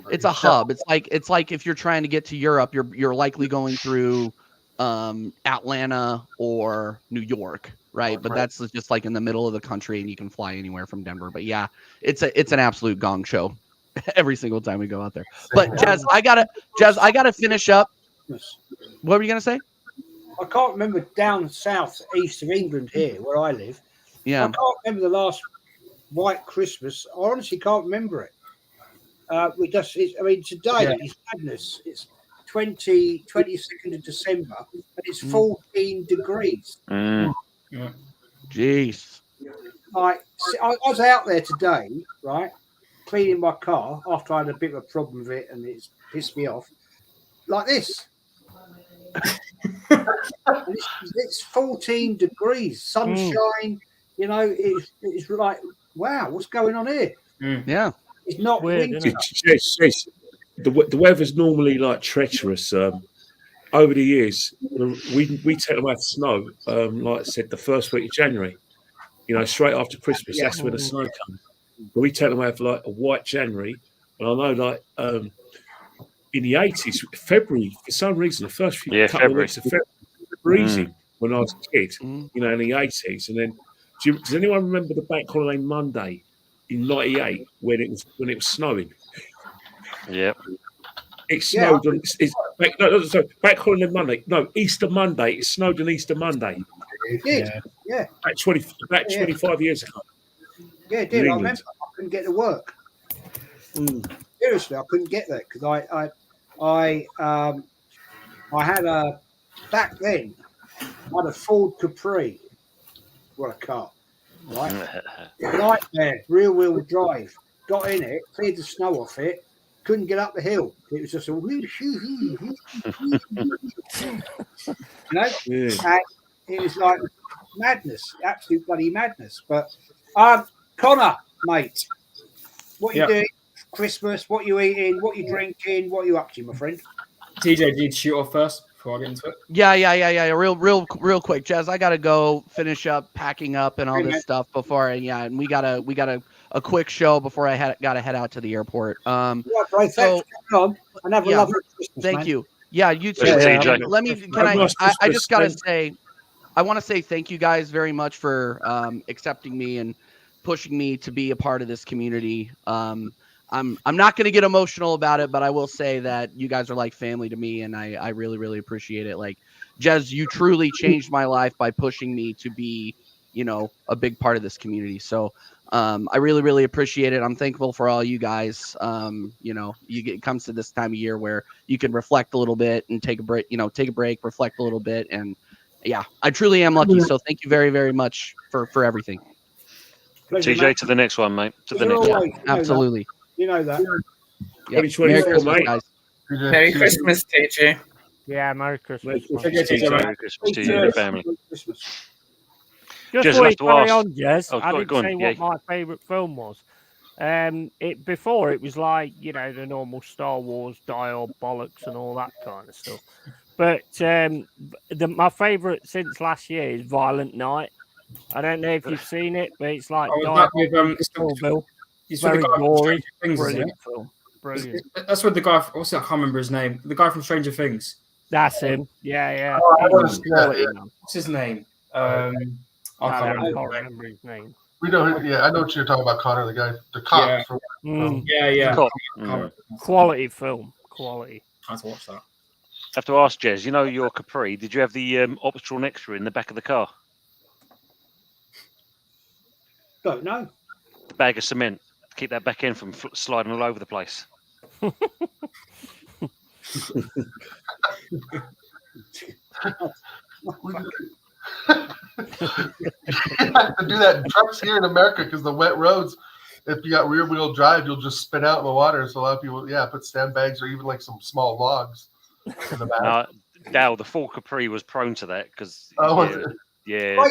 It's a hub. It's like if you're trying to get to Europe, you're likely going through Atlanta or New York. Right, but that's just like in the middle of the country, and you can fly anywhere from Denver. But yeah, it's an absolute gong show every single time we go out there. But Jazz, I gotta finish up. What were you gonna say? I can't remember down south, east of England here, where I live. Yeah, I can't remember the last white Christmas. I honestly can't remember it. Today is madness. It's 22nd of December, and it's 14 degrees. Yeah. Jeez. I was out there today, right, cleaning my car after I had a bit of a problem with it, and it's pissed me off. Like this. it's 14 degrees, sunshine. It's like, wow, what's going on here? Yeah, it's not weird. The weather's normally like treacherous. Over the years, we tend to have snow, like I said, the first week of January. Straight after Christmas, that's when the snow comes. But we tend to have like a white January. And I know, like, in the 80s, February, for some reason, the first few couple of weeks of February, was freezing when I was a kid, in the 80s. And then, does anyone remember the bank holiday Monday in '98 when it was snowing? Yeah. It snowed on back holiday Monday. No, Easter Monday. It snowed on Easter Monday. It did. Yeah. Back 25 years ago. Yeah, it did. I remember I couldn't get to work. Seriously, I couldn't get there because I had back then I had a Ford Capri. What a car, right? Nightmare, rear wheel drive. Got in it, cleared the snow off it. Couldn't get up the hill. It was just a And it was like madness, absolute bloody madness. But Connor, mate, what you doing? Christmas? What you eating? What you drinking? What you up to, my friend? TJ, did you shoot off first before I get into it? Yeah. Real quick, Jez. I gotta go finish up packing up and all Hey, this man. stuff before. And we got a quick show before I gotta head out to the airport. Yeah, bro, thanks So for coming on and have a yeah, lovely Christmas, thank man. you. Yeah, you too. Pleasure, Yeah, TJ. Let me. Can Have a nice I Christmas, just gotta man. say, I want to say thank you guys very much for accepting me and pushing me to be a part of this community. I'm not going to get emotional about it, but I will say that you guys are like family to me, and I really, really appreciate it. Like, Jez, you truly changed my life by pushing me to be, a big part of this community. So I really, really appreciate it. I'm thankful for all you guys. It comes to this time of year where you can reflect a little bit and take a break, reflect a little bit. And yeah, I truly am lucky. So thank you very, very much for everything. Pleasure, TJ, mate. to the next one, mate. To the You're next one. always- you know that. Absolutely. You know that. Yep. 2024, Merry Christmas, mate. guys. Merry Christmas, TJ. Yeah, Merry Christmas. man. Take it, TJ, mate. Merry Christmas to you and your family. Christmas. Just Jez, before I'll you have to carry ask- on, Jez, Oh, I go didn't on, say yeah. what my favourite film was. Before it was like, the normal Star Wars dial bollocks and all that kind of stuff. But my favourite since last year is Violent Night. I don't know if you've seen it, but it's like Oh, is dial that with, bollocks, it's with Bill. the Very guy from gory, Stranger Things, isn't brilliant it? film. Brilliant. That's with the guy. Also, I can't remember his name. The guy from Stranger Things. That's him. Yeah. Oh, I He's wanna see that, quality, yeah. man. What's his name? I I can't remember. can't remember his name. We know. Yeah, I know what you're talking about, Connor, the cop. Yeah. From, Mm, Yeah. Cop. I can't remember. quality film. Quality. I have to watch that. I have to ask Jez, your Capri, did you have the optional extra in the back of the car? Don't know. The bag of cement to keep that back end from sliding all over the place. you have to do that in trucks here in America because the wet roads. If you got rear wheel drive, you'll just spin out in the water. So a lot of people, put sandbags or even like some small logs in the back. Dow, the full Capri was prone to that because Was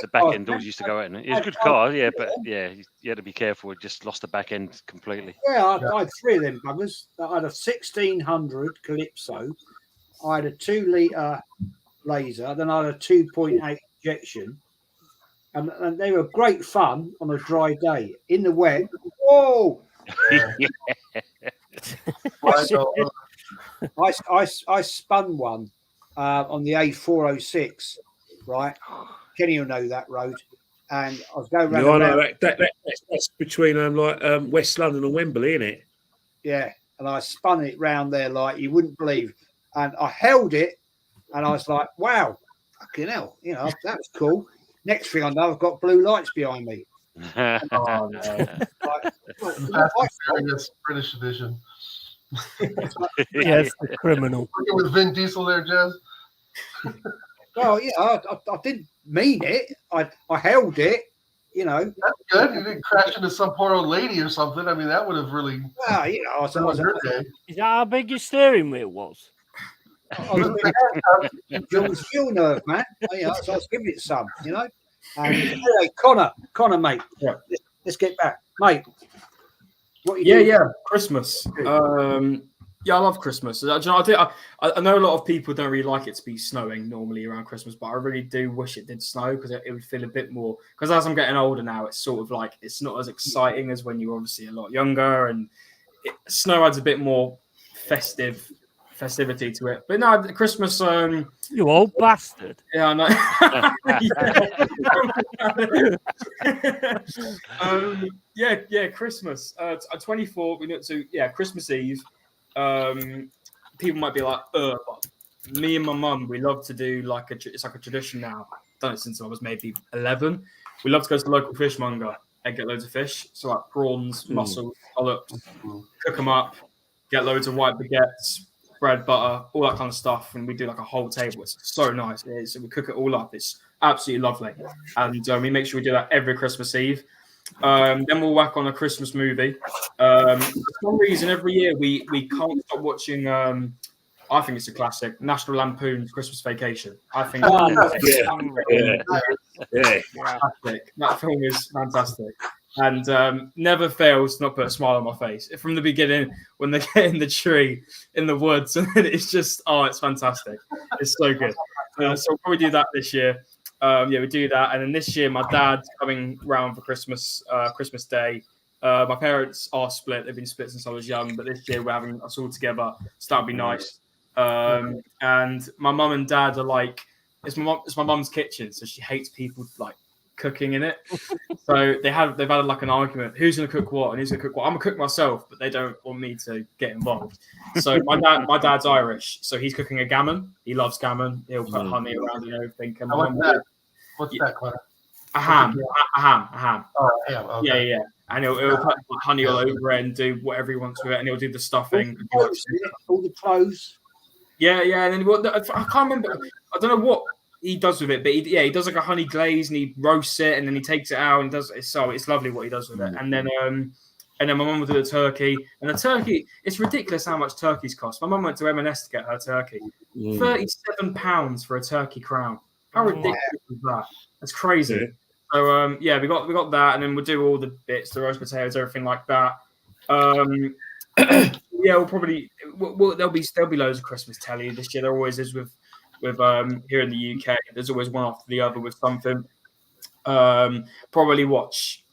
the back end doors used to go out. It was a good car, but you had to be careful. It just lost the back end completely. Yeah, I had three of them buggers. I had a 1600 Calypso. I had a 2-litre laser. Then I had a 2.8 injection. And they were great fun on a dry day. In the wet, whoa! I spun one on the A406, right? Kenny will know that road. And I was going around. No, I know that's between West London and Wembley, isn't it? Yeah, and I spun it round there like you wouldn't believe. And I held it, and I was like, wow, fucking hell, that was cool. Next thing I know, I've got blue lights behind me. Oh, no. British edition. Yes, the criminal. Working with Vin Diesel there, Jez. Well, I didn't mean it. I held it, That's good. You didn't crash into some poor old lady or something. I mean, that would have really. Well, I was your day. Is that how big your steering wheel was? John's fuel nerve, man. So I was giving it some, And anyway, Connor, mate. Yeah. Let's get back, mate. What you Yeah, doing? Christmas. I love Christmas. I know a lot of people don't really like it to be snowing normally around Christmas, but I really do wish it did snow because it would feel a bit more. Because as I'm getting older now, it's sort of like it's not as exciting as when you're obviously a lot younger, and snow adds a bit more festivity to it. But no, Christmas. You old bastard. Yeah, I know. Christmas. 24. We went to Christmas Eve. People might be like, but me and my mum, we love to do it's like a tradition now. I've done it since I was maybe 11. We love to go to the local fishmonger and get loads of fish. So like prawns, mussels, scallops, cook them up, get loads of white baguettes, bread, butter, all that kind of stuff. And we do like a whole table. It's so nice. So we cook it all up. It's absolutely lovely. And we make sure we do that every Christmas Eve. Then we'll whack on a Christmas movie. For some reason, every year we can't stop watching. I think it's a classic, National Lampoon's Christmas Vacation. I think Yeah. fantastic. That film is fantastic. and never fails to not put a smile on my face from the beginning when they get in the tree in the woods, and it's just it's fantastic. It's so good. So we'll probably do that this year. We do that, and then this year my dad's coming round for Christmas Day. My parents are split; they've been split since I was young, but this year we're having us all together, so that'd be nice. And my mum and dad are like, it's my mum's kitchen, so she hates people like cooking in it. So they've had like an argument: who's going to cook what and who's going to cook what. I'm gonna cook myself, but they don't want me to get involved. So my dad's Irish, so he's cooking a gammon. He loves gammon. He'll put honey around and everything. And What's that, Connor? A ham. Oh, a ham. Okay. Yeah. And he'll put honey all over it and do whatever he wants with it, and he'll do the stuffing. All the clothes. Yeah. And then I can't remember. I don't know what he does with it, but he does like a honey glaze and he roasts it and then he takes it out and does it. So it's lovely what he does with it. And then my mum will do the turkey. And the turkey, it's ridiculous how much turkeys cost. My mum went to M&S to get her turkey. £37 for a turkey crown. How ridiculous is that? That's crazy. Yeah. So we got that, and then we'll do all the bits, the roast potatoes, everything like that. We'll probably there'll be loads of Christmas telly this year. There always is with here in the UK. There's always one after the other with something. Probably watch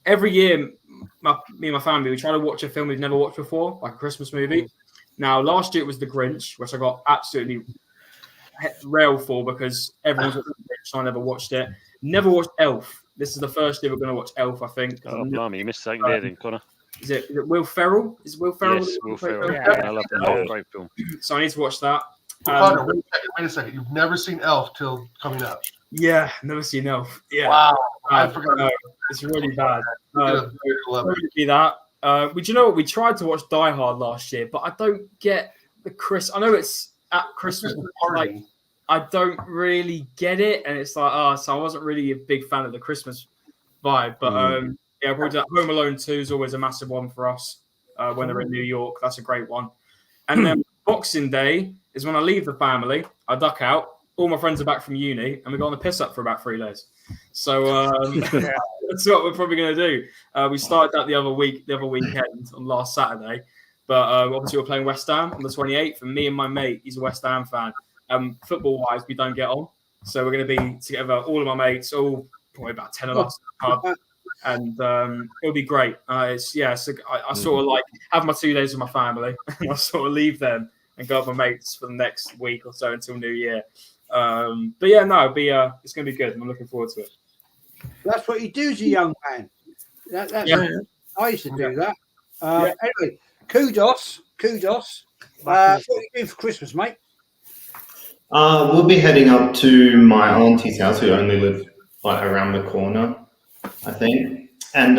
every year. Me and my family, we try to watch a film we've never watched before, like a Christmas movie. Now, last year it was The Grinch, which I got absolutely railed for because everyone's watching The Grinch, so I never watched it. Never watched Elf. This is the first year we're going to watch Elf, I think. Oh, blimey, you missed something there then, Connor. Is it Will Ferrell? Is Will Ferrell? Yes, Will Ferrell. Yeah, I love that. Great film. So I need to watch that. Connor, wait a second. You've never seen Elf till coming up. Yeah, never seen Elf. Yeah. Wow. I forgot. It's really bad. Love it. That. You know what? We tried to watch Die Hard last year, but I don't get the I know it's at Christmas party. I don't really get it, and it's like, so I wasn't really a big fan of the Christmas vibe. But probably Home Alone 2 is always a massive one for us when they're in New York. That's a great one. And then Boxing Day is when I leave the family. I duck out. All my friends are back from uni, and we go on the piss up for about 3 days. So that's what we're probably going to do. We started that the other weekend on last Saturday. But obviously we're playing West Ham on the 28th, and me and my mate, he's a West Ham fan. Football-wise, we don't get on. So we're going to be together, all of my mates, probably about 10 of us in the pub. And it'll be great. So I sort of like have my 2 days with my family, and I sort of leave them and go with my mates for the next week or so until New Year. It's going to be good. I'm looking forward to it. That's what you do as a young man. I used to do that. Anyway, kudos. What are you doing for Christmas, mate? We'll be heading up to my auntie's house, who only live like around the corner, I think. And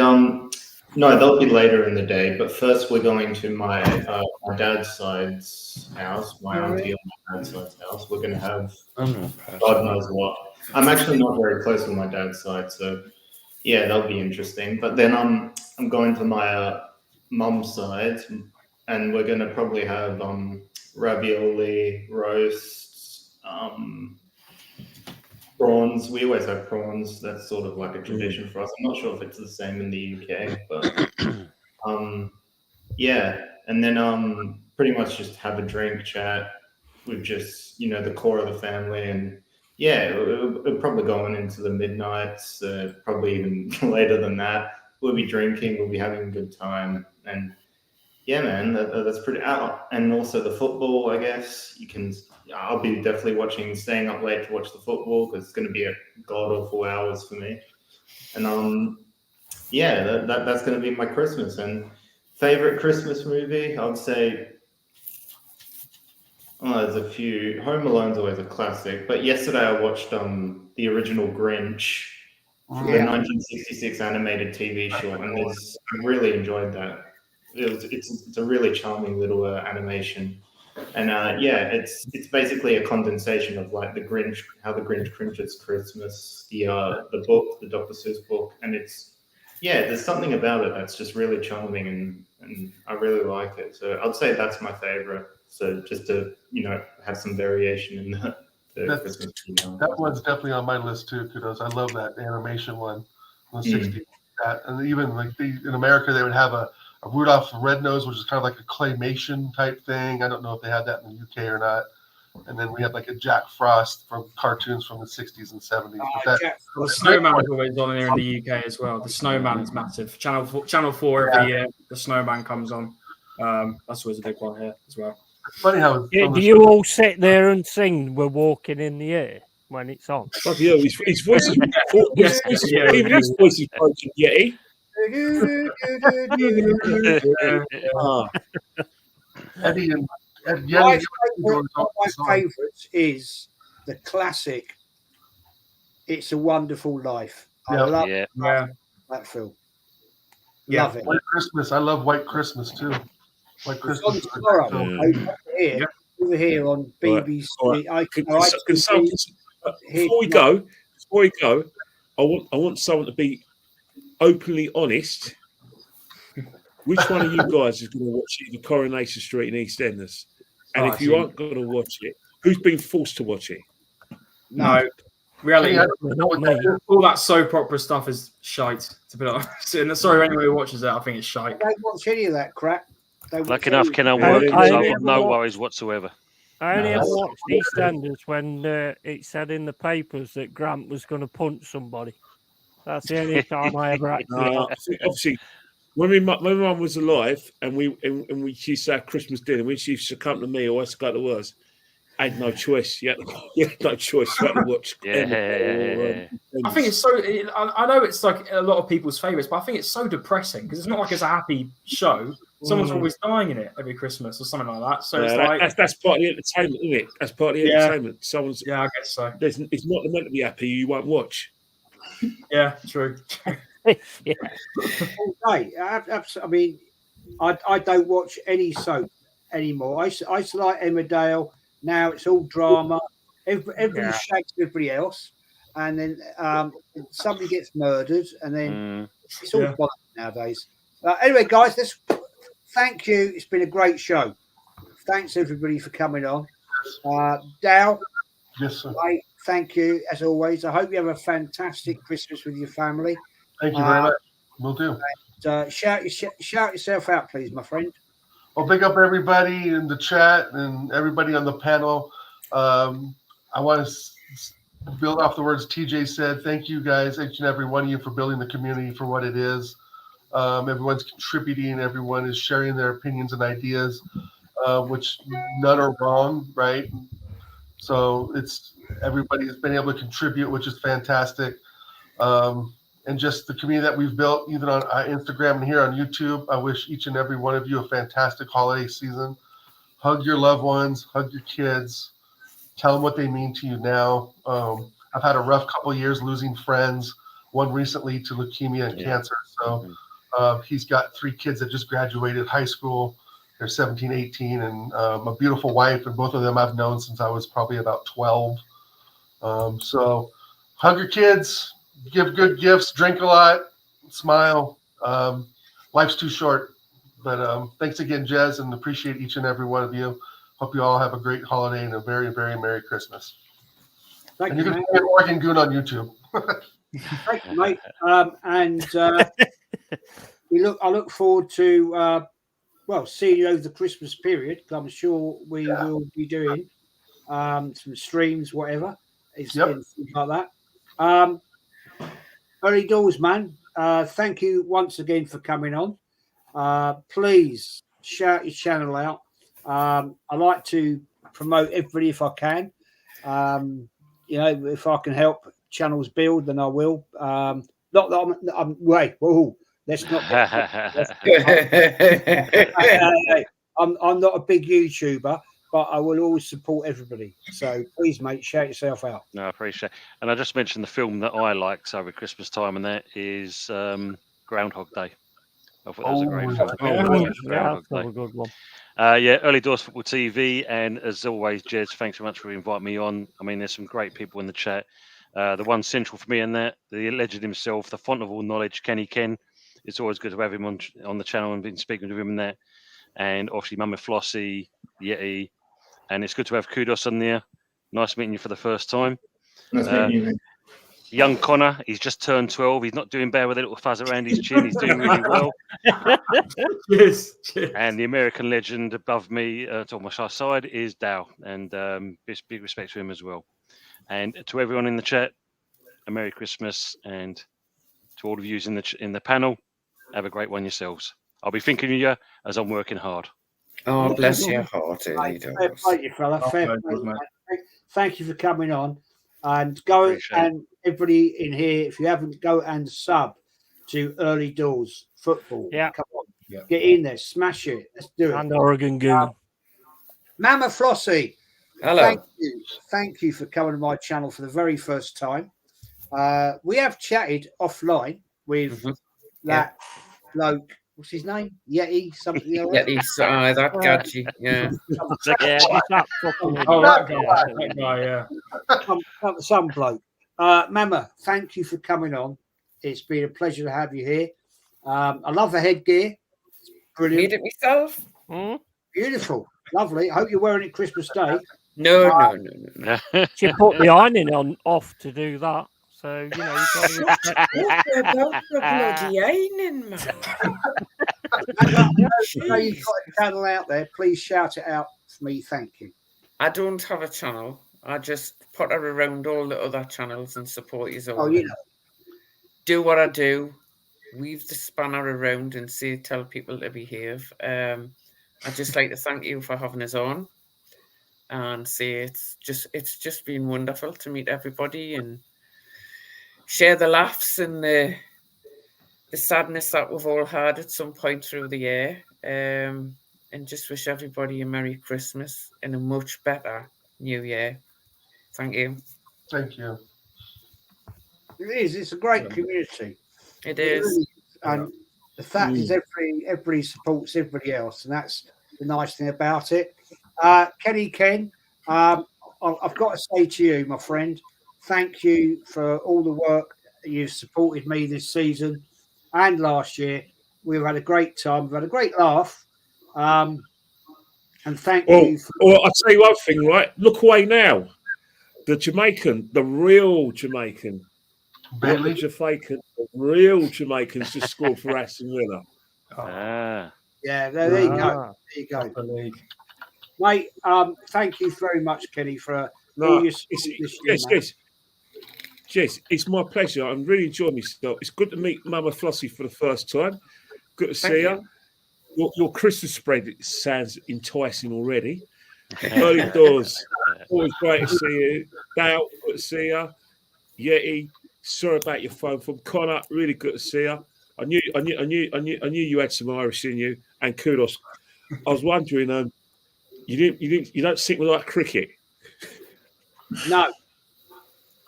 no, they'll be later in the day. But first, we're going to my dad's side's house, my auntie on my dad's side's house. We're going to have God knows what. I'm actually not very close with my dad's side, so yeah, that'll be interesting. But then I'm going to my mum's side, and we're going to probably have ravioli, roasts, prawns. We always have prawns. That's sort of like a tradition for us. I'm not sure if it's the same in the UK, but and then pretty much just have a drink, chat with just the core of the family, and it'll probably go on into the midnights, probably even later than that. We'll be drinking, we'll be having a good time, and yeah, man, that's pretty out. And also the football, I guess I'll be definitely staying up late to watch the football because it's going to be a god awful hours for me. And that's going to be my Christmas. And favorite Christmas movie, I would say, there's a few. Home Alone's always a classic, but yesterday I watched the original Grinch, the 1966 animated TV short, and I really enjoyed that. It's a really charming little animation, and it's basically a condensation of like the Grinch, how the Grinch cringes Christmas, the book, the Dr. Seuss book, and there's something about it that's just really charming, and I really like it. So I'd say that's my favorite. So just to have some variation in the Christmas. That one's definitely on my list too, kudos. I love that animation one, the 60s. that. And even like in America, they would have a Rudolph the Red-Nosed, which is kind of like a claymation type thing. I don't know if they had that in the UK or not. And then we had like a Jack Frost from cartoons from the 60s and 70s. But The Snowman is always on here in the UK as well. The Snowman is massive. Channel 4 every year, the Snowman comes on. That's always a big one here as well. It's funny how Do you all sit there and sing "We're Walking in the Air" when it's on? Bloody hell, his voice is even his voice is broken, Yeti. Eddie and One of my favourites is the classic "It's a Wonderful Life." I love that film. Love it. White Christmas. I love White Christmas too. White Christmas. Tomorrow, over here on BBC. Before we go, I want someone to be openly honest. Which one of you guys is going to watch either Coronation Street and EastEnders? And if you aren't going to watch it, who's been forced to watch it? No, really, not me. All that soap opera stuff is shite. To be honest, and sorry, anyone who watches it, I think it's shite. I don't watch any of that crap. Lucky enough, Ken, I work, so I've got no worries whatsoever. I only ever watched EastEnders when it said in the papers that Grant was going to punch somebody. That's the only time I ever actually. Obviously, when my mum was alive and we used to have Christmas dinner, when she used to come to me or I used to go to hers, I had no choice. You had no choice. You had to watch. I think it's so. I know it's like a lot of people's favourites, but I think it's so depressing because it's not like it's a happy show. Someone's always dying in it every Christmas or something like that. So it's like that's part of the entertainment, isn't it? That's part of the entertainment. Someone's I guess so. It's not meant to be happy. You won't watch. Yeah, true. Yeah. I mean, I don't watch any soap anymore. I used to like Emmerdale. Now it's all drama. Everybody shakes everybody else, and then somebody gets murdered, and then it's all bollocks nowadays. Anyway, guys, thank you. It's been a great show. Thanks everybody for coming on. Dal, yes, sir. Mate, thank you as always. I hope you have a fantastic Christmas with your family. Thank you very much. We'll do. And, shout yourself out, please, my friend. Well, big up everybody in the chat and everybody on the panel. I want to build off the words TJ said. Thank you guys, each and every one of you, for building the community for what it is. Everyone's contributing. Everyone is sharing their opinions and ideas, which none are wrong, right? So everybody's been able to contribute, which is fantastic. And just the community that we've built, even on Instagram and here on YouTube. I wish each and every one of you a fantastic holiday season. Hug your loved ones, hug your kids, tell them what they mean to you now. I've had a rough couple of years losing friends, one recently to leukemia and cancer. So he's got 3 kids that just graduated high school. They're 17, 18, and a beautiful wife, and both of them I've known since I was probably about 12. So hug your kids. Give good gifts, drink a lot, smile. Life's too short. But thanks again, Jez, and appreciate each and every one of you. Hope you all have a great holiday and a very, very Merry Christmas. Thank and you, you can mate. find Oregon Goon on YouTube. Thank you, mate. I look forward to seeing you over the Christmas period. I'm sure we will be doing some streams, whatever. Things like that. Early doors, man. Thank you once again for coming on. Please shout your channel out. I like to promote everybody if I can. If I can help channels build, then I will. Not that I'm wait. Whoa, let's not. I'm not a big YouTuber, but I will always support everybody. So please, mate, shout yourself out. No, I appreciate it. And I just mentioned the film that I liked over Christmas time, and that is Groundhog Day. I thought that was a great film. That's a good one. Early Doors Football TV. And as always, Jez, thanks very much for inviting me on. I mean, there's some great people in the chat. The one central for me in that, the legend himself, the font of all knowledge, Kenny Ken. It's always good to have him on the channel and been speaking to him in that. And obviously, Mama Flossie, Yeti. And it's good to have Kudos on there. Nice meeting you for the first time. Nice meeting you, mate. Young Connor, he's just turned 12. He's not doing bad with a little fuzz around his chin. He's doing really well. Cheers. Cheers. And the American legend above me, on my side, is Dow. And big respect to him as well. And to everyone in the chat, a Merry Christmas. And to all of you in the panel, have a great one yourselves. I'll be thinking of you as I'm working hard. Oh, bless your heart, Fair Douglas. play, you fella. Fair Okay, play, good, mate. mate. Thank you for coming on. And go Appreciate and everybody in here, if you haven't, go and sub to Early Doors Football. Yeah. Come on. Yeah. Get in there. Smash it. Let's do it. And Oregon Goon. Mama Flossie. Hello. Thank you for coming to my channel for the very first time. We have chatted offline with that bloke. What's his name? Yeti, something. Yeti, that gadget, yeah. Yeah, it's that fucking Oh, idiot. that guy, yeah. Some bloke. Mama, thank you for coming on. It's been a pleasure to have you here. I love the headgear. It's brilliant. Made it myself. Beautiful. Lovely. I hope you're wearing it Christmas Day. No. She put the ironing on off to do that. So, you know, you've got to respect it. About the bloody ironing, man. Now you've got a channel out there. Please shout it out for me. Thank you. I don't have a channel. I just potter around all the other channels and support you all. Oh, you know. Do what I do. Weave the spanner around and tell people to behave. I'd just like to thank you for having us on and say it's just been wonderful to meet everybody and share the laughs and the sadness that we've all had at some point through the year. And just wish everybody a Merry Christmas and a much better New Year. Thank you. Thank you. It is. It's a great community. It is. Really is. And the fact is everybody supports everybody else. And that's the nice thing about it. Kenny Ken, I've got to say to you, my friend, thank you for all the work you've supported me this season and last year. We've had a great time. We've had a great laugh. And thank you. Well, I'll tell you one thing, right? Look away now. The Jamaican, the real Jamaican, Bailey? not the Jamaican, the real Jamaicans just scored for Aston Villa. Yeah, there you go. There you go. The league. Mate, thank you very much, Kenny, for all your support this year, man. Jess, it's my pleasure. I'm really enjoying myself. It's good to meet Mama Flossie for the first time. Good to see you. Your Christmas spread sounds enticing already. Early Doors, always great to see you. Dale, good to see you. Yeti, sorry about your phone. From Connor, really good to see you. I knew you had some Irish in you, and kudos. I was wondering, you don't think we like cricket? No,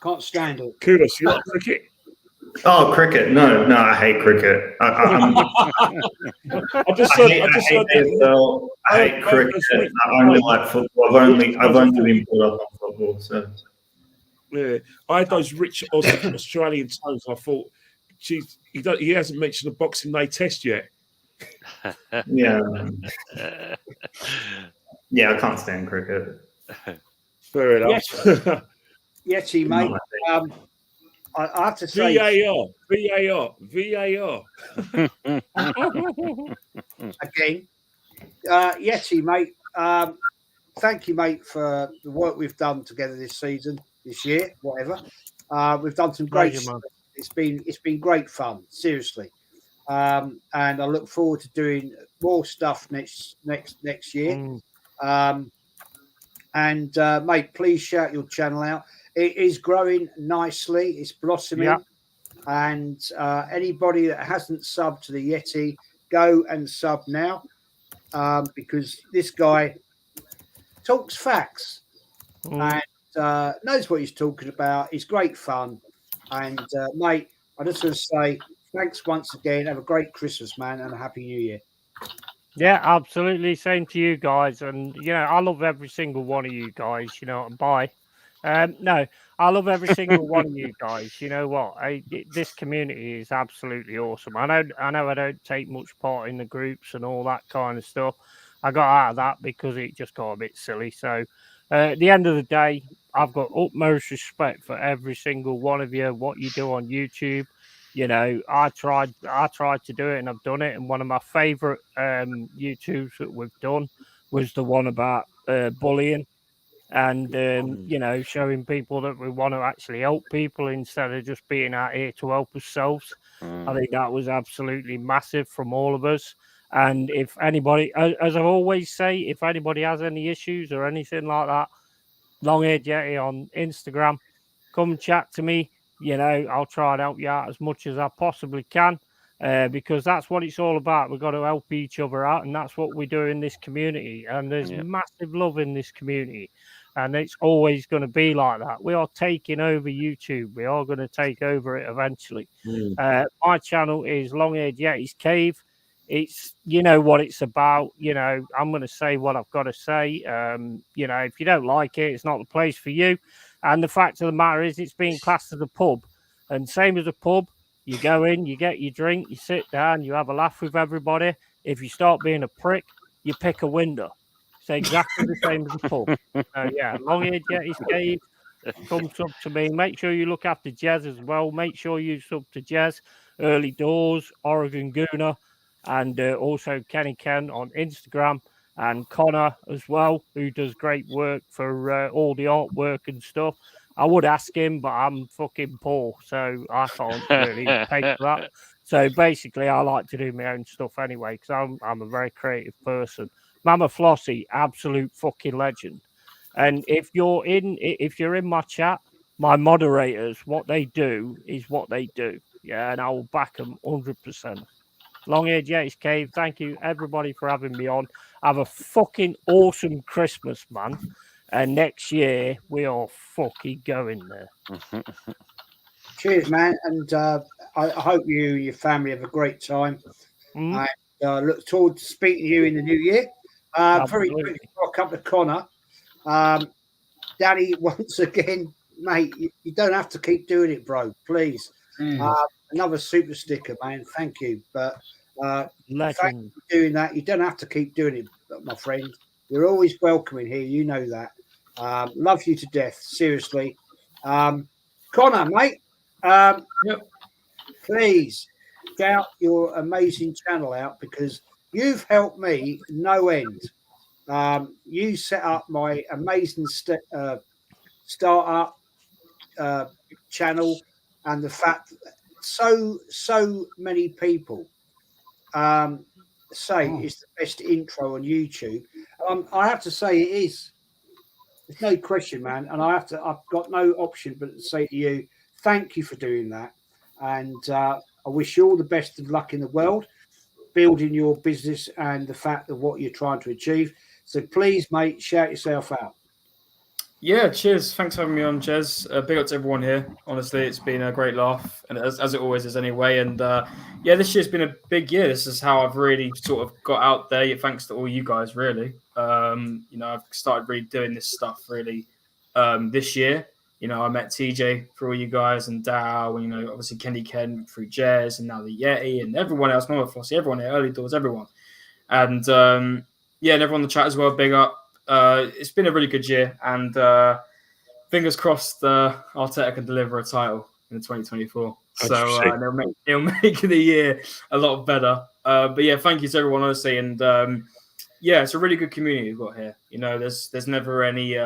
can't stand it. Kudos, you like cricket? Oh, cricket! No, I hate cricket. I hate cricket. I only like football. I've only been brought up on football. So yeah, I had those rich Australian tones. I thought, geez, he hasn't mentioned the Boxing Day Test yet. yeah, I can't stand cricket. Fair enough. Yeti, mate. I have to say, VAR. again, Yeti, mate. Thank you, mate, for the work we've done together this year, whatever. We've done some great stuff. It's been great fun, seriously. And I look forward to doing more stuff next year. Mate, please shout your channel out. It is growing nicely. It's blossoming. Yeah. And anybody that hasn't subbed to the Yeti, go and sub now, because this guy talks facts and knows what he's talking about. It's great fun. And, mate, I just want to say thanks once again. Have a great Christmas, man, and a Happy New Year. Yeah, absolutely. Same to you guys. And, you know, I love every single one of you guys, you know, and bye. No, I love every single one of you guys. You know what? This community is absolutely awesome. I know I don't take much part in the groups and all that kind of stuff. I got out of that because it just got a bit silly. So, At the end of the day, I've got utmost respect for every single one of you. What you do on YouTube, you know, I tried to do it and I've done it. And one of my favorite YouTubes that we've done was the one about bullying and you know, showing people that we want to actually help people instead of just being out here to help ourselves. I think that was absolutely massive from all of us. And if anybody, as I always say, if anybody has any issues or anything like that, Long-Haired Yeti on Instagram, come chat to me. You know, I'll try and help you out as much as I possibly can. Because that's what it's all about. We've got to help each other out, and that's what we do in this community. And there's massive love in this community, and it's always going to be like that. We are taking over YouTube. We are going to take over it eventually. My channel is Long-Haired Yeti's Cave. It's, you know what it's about. You know, I'm going to say what I've got to say. You know, if you don't like it, it's not the place for you. And the fact of the matter is, it's being classed as a pub, and same as a pub. You go in, you get your drink, you sit down, you have a laugh with everybody. If you start being a prick, you pick a window. It's exactly the same as a pub. So, yeah, Long-Haired Yeti's Cave. Come sub to me. Make sure you look after Jez as well. Make sure you sub to Jez, Early Doors, Oregon Gooner, and also Kenny Ken on Instagram, and Connor as well, who does great work for all the artwork and stuff. I would ask him, but I'm fucking poor, so I can't really pay for that. So basically, I like to do my own stuff anyway, because I'm a very creative person. Mama Flossie, absolute fucking legend. And if you're in my chat, my moderators, what they do is what they do. Yeah, and I will back them 100%. Long-Haired Yeti's Cave, thank you everybody for having me on. Have a fucking awesome Christmas, man. And next year, we are fucking going there. Cheers, man. And I hope you and your family have a great time. I look forward to speaking to you in the new year. Very quickly, before I come to Connor. Danny, once again, mate, you don't have to keep doing it, bro. Please. Another super sticker, man. Thank you. But thank you for doing that. You don't have to keep doing it, my friend. You're always welcome in here. You know that. Love you to death. Seriously. Connor, mate. Please shout your amazing channel out, because you've helped me no end. You set up my amazing startup channel, and the fact that so many people say it's the best intro on YouTube. I have to say it is. There's no question, man. And I've got no option but to say to you, thank you for doing that. And I wish you all the best of luck in the world, building your business and the fact of what you're trying to achieve. So please, mate, shout yourself out. Yeah, cheers. Thanks for having me on, Jez. Big up to everyone here. Honestly, it's been a great laugh, and as it always is anyway. And yeah, this year's been a big year. This is how I've really sort of got out there, thanks to all you guys, really. You know, I've started really doing this stuff really this year. You know, I met TJ through all you guys, and Dow, and, you know, obviously Kenny Ken through Jez, and now the Yeti, and everyone else, Mama Flossie, everyone here, Early Doors, everyone. And yeah, and everyone in the chat as well, big up. It's been a really good year, and fingers crossed Arteta can deliver a title in 2024. So it'll make the year a lot better. But yeah, thank you to everyone, honestly. And yeah, it's a really good community we've got here. You know, there's never any...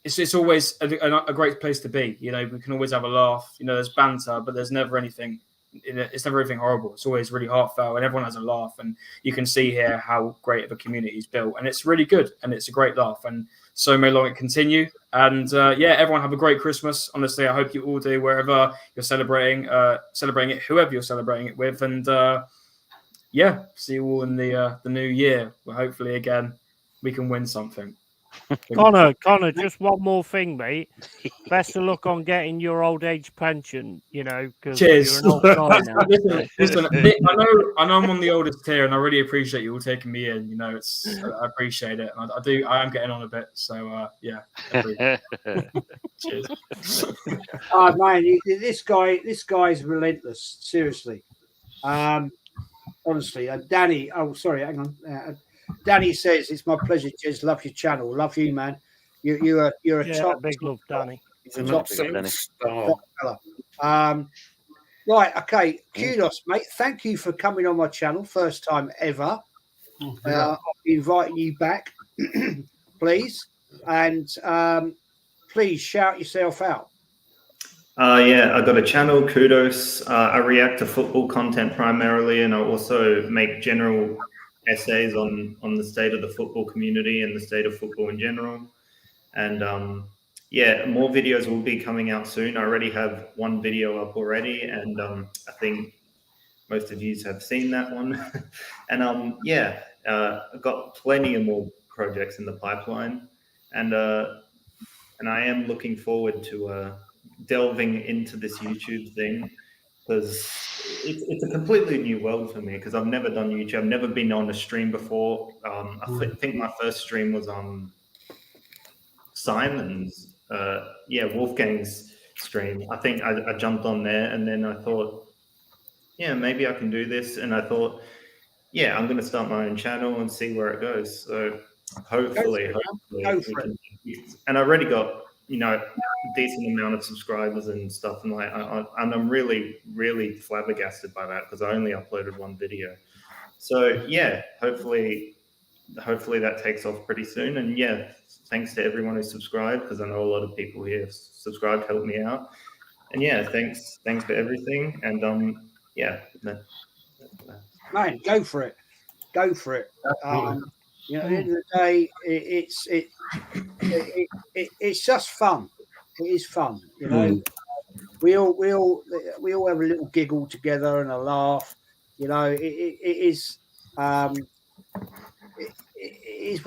It's always a great place to be. You know, we can always have a laugh. You know, there's banter, but there's never anything... It's never anything horrible. It's always really heartfelt, and everyone has a laugh. And you can see here how great of a community is built, and it's really good, and it's a great laugh. And so may long it continue. And yeah, everyone have a great Christmas. Honestly, I hope you all do wherever you're celebrating it, whoever you're celebrating it with. And yeah, see you all in the new year. Well, hopefully again we can win something. Connor, just one more thing, mate. Best of luck on getting your old age pension, you know, because cheers. You're an old guy now. Listen, I know I'm on the oldest here, and I really appreciate you all taking me in. You know, I appreciate it. And I am getting on a bit. So yeah. Cheers. Oh man, this guy's relentless. Seriously. Honestly, Danny. Oh, sorry, hang on. Danny says, it's my pleasure, Jez. Love your channel. Love you, man. You're a Yeah, top, big love, Danny. He's an top, absolute star. top fella. Right, okay. Kudos, mate. Thank you for coming on my channel. First time ever. I'll be inviting you back, please. And please shout yourself out. Yeah, I got a channel, Kudos. I react to football content primarily, and I also make general essays on the state of the football community and the state of football in general. And yeah, more videos will be coming out soon. I already have one video up already, and I think most of you have seen that one. And yeah, I've got plenty of more projects in the pipeline, and I am looking forward to delving into this YouTube thing, because it's a completely new world for me, because I've never done YouTube. I've never been on a stream before. I think my first stream was on Simon's, Wolfgang's stream. I think I jumped on there, and then I thought, yeah, maybe I can do this. And I thought, yeah, I'm going to start my own channel and see where it goes. So hopefully we can. And I already got, a decent amount of subscribers and stuff. And I'm really, really flabbergasted by that, because I only uploaded one video. So yeah, hopefully that takes off pretty soon. And yeah, thanks to everyone who subscribed, because I know a lot of people here have subscribed, helped me out. And yeah, thanks for everything. And yeah. Man, go for it. Go for it. At the end of the day, it's just fun. It is fun, We all have a little giggle together and a laugh. It is one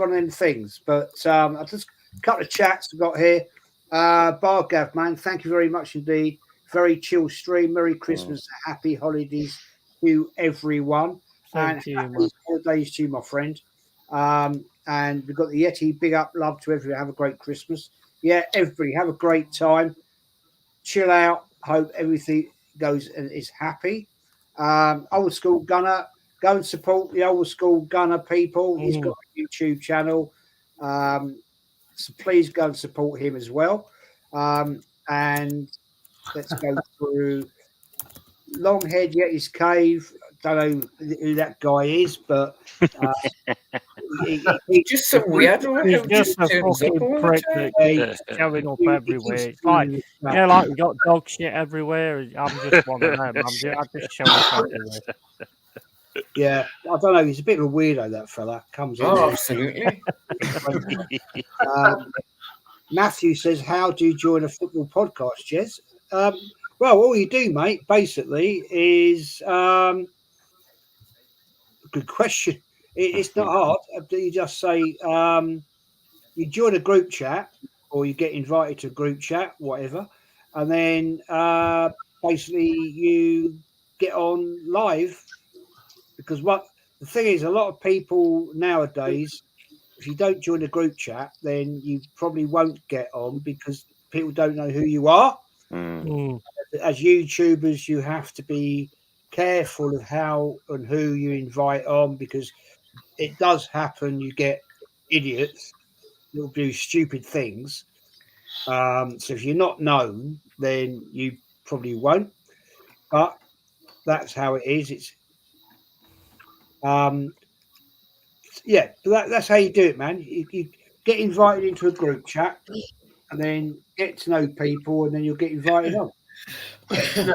of them things. But I just a couple of chats I got here. Bargav, man, thank you very much indeed. Very chill stream. Merry Christmas, happy holidays to everyone, and happy holidays to you, my friend. And we've got the Yeti. Big up, love to everyone. Have a great Christmas. Yeah, everybody have a great time. Chill out. Hope everything goes and is happy. Old School Gunner, go and support the Old School Gunner people. He's got a YouTube channel, so please go and support him as well. And let's go through Longhead Yeti's Cave. Don't know who that guy is, but he's just so weird. He's just a fucking prick that keeps showing up everywhere. It's like, like we got dog shit everywhere. I'm just one of them. I just show up everywhere. Yeah, I don't know. He's a bit of a weirdo, that fella. Comes in. Oh, absolutely. Matthew says, how do you join a football podcast, Jez? Well, all you do, mate, basically is good question. It's not hard. You just say you join a group chat, or you get invited to a group chat, whatever, and then basically you get on live. Because the thing is, a lot of people nowadays, if you don't join a group chat, then you probably won't get on, because people don't know who you are. As YouTubers, you have to be careful of how and who you invite on, because it does happen. You get idiots that will do stupid things. So if you're not known, then you probably won't. But that's how it is. It's that's how you do it, man. You get invited into a group chat, and then get to know people, and then you'll get invited on. Yeah,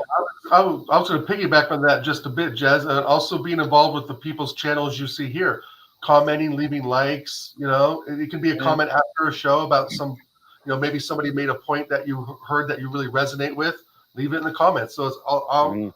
I was going to piggyback on that just a bit, Jez, and also being involved with the people's channels you see here, commenting, leaving likes. It can be a comment after a show about some, maybe somebody made a point that you heard that you really resonate with. Leave it in the comments. So it's all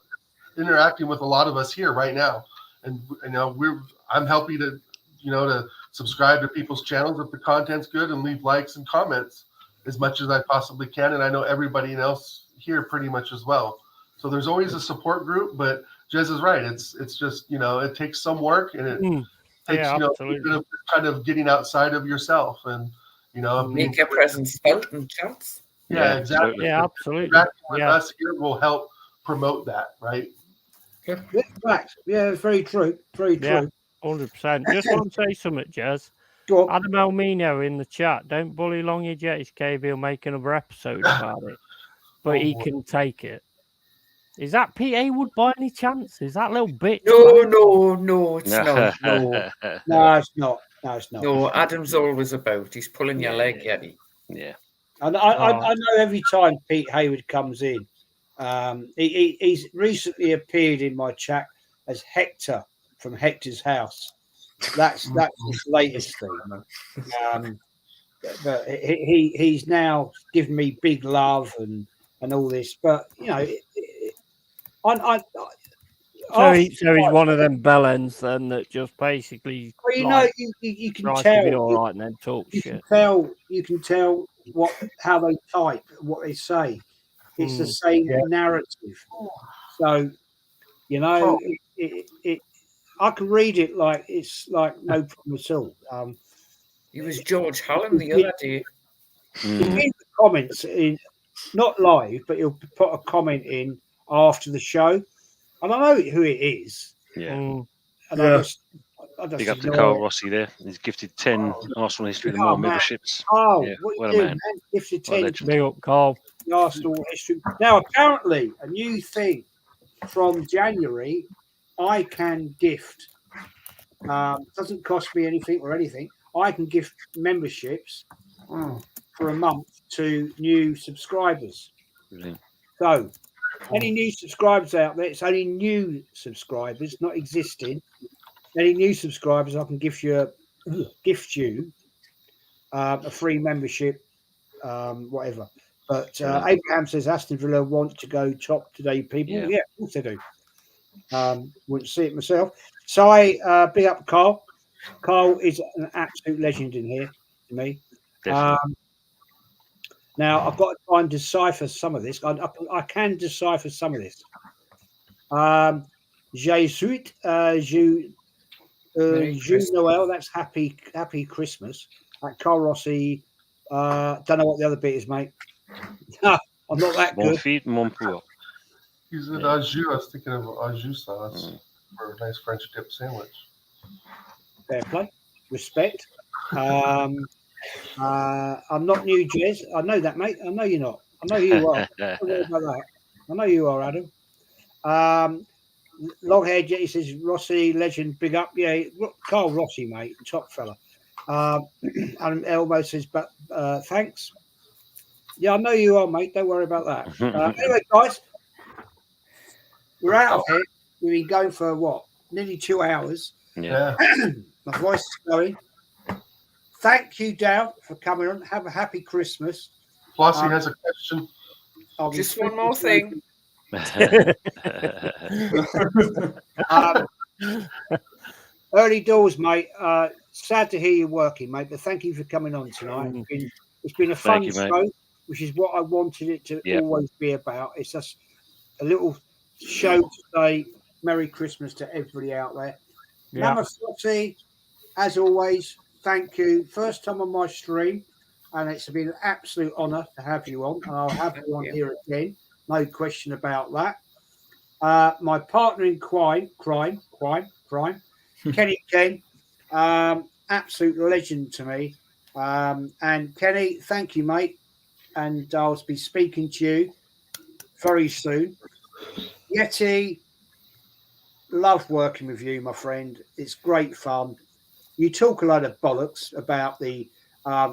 interacting with a lot of us here right now, and I'm happy to to subscribe to people's channels if the content's good, and leave likes and comments as much as I possibly can. And I know everybody else here pretty much as well. So there's always a support group, but Jez is right. It's just, it takes some work, and it takes, kind of getting outside of yourself, and, make your presence felt in chats. Yeah, exactly. Yeah, absolutely. Interacting with us here will help promote that, right? Yeah, very true. Very true. 100%. Just want to say something, Jez. Go on. Adam Elmino in the chat. Don't bully Long your Jets, KB. He'll make another episode about it. But he can take it. Is that Pete Haywood by any chance? Is that little bitch? No, it's not. No, No, it's not. No, it's not. no. Adam's always about. He's pulling your leg, Yeti. Yeah. And I know every time Pete Hayward comes in, he's recently appeared in my chat as Hector from Hector's House. That's his latest thing. But he's now given me big love and all this. But you know, so he's one of them bellends then that just basically. Well, you know, you can tries tell. to be all right and then talk shit. You can tell how they type, what they say. It's the same narrative. So, you know, I can read it like it's like no problem at all. He was George Hallam the other day. He'll leave the comments in, not live, but he'll put a comment in after the show, and I know who it is. Yeah. And Yeah. I just Big up to ignore Carl it. Rossi there. He's gifted 10 Arsenal history of the more man. memberships. Oh, yeah, what what you a do, man. Gifted What a 10 legend. Big up, Carl. the Arsenal history. Now, apparently, a new thing from January, I can gift. Doesn't cost me anything or anything. I can gift memberships for a month to new subscribers. Brilliant. So, any new subscribers out there, it's only new subscribers, not existing. Any new subscribers, I can gift you a free membership, whatever. But Abraham says Aston Villa want to go top today, people. Yeah, of course they do. Wouldn't see it myself. So I big up Carl. Carl is an absolute legend in here to me. Now I've got to try and decipher some of this. I can decipher some of this. Jesuit, Noel. That's happy Christmas. Carl Rossi. Don't know what the other bit is, mate. I'm not that Bon good. feet, mon pour. He's at au jus. I was thinking of au jus sauce for a nice French dip sandwich. Fair play, respect. I'm not new, Jez. I know that, mate. I know you're not. I know you are. Don't worry about that. I know you are, Adam. Longhair Jetty says Rossi, legend, big up. Yeah, Carl Rossi, mate, top fella. And Elmo says, but thanks. Yeah, I know you are, mate. Don't worry about that. Anyway, guys, we're out of here. We've been going for what? Nearly 2 hours. Yeah. My voice is going. Thank you, Dow, for coming on. Have a happy Christmas. Flossie has a question. Just one more thing. Early doors, mate. Sad to hear you working, mate, but thank you for coming on tonight. It's been a fun show, which is what I wanted it to always be about. It's just a little show to say Merry Christmas to everybody out there. Mama Flossie, as always, thank you. First time on my stream, and it's been an absolute honour to have you on, and I'll have you on here again. No question about that. My partner in crime, Kenny Ken, absolute legend to me. And Kenny, thank you, mate. And I'll be speaking to you very soon. Yeti, love working with you, my friend. It's great fun. You talk a lot of bollocks about the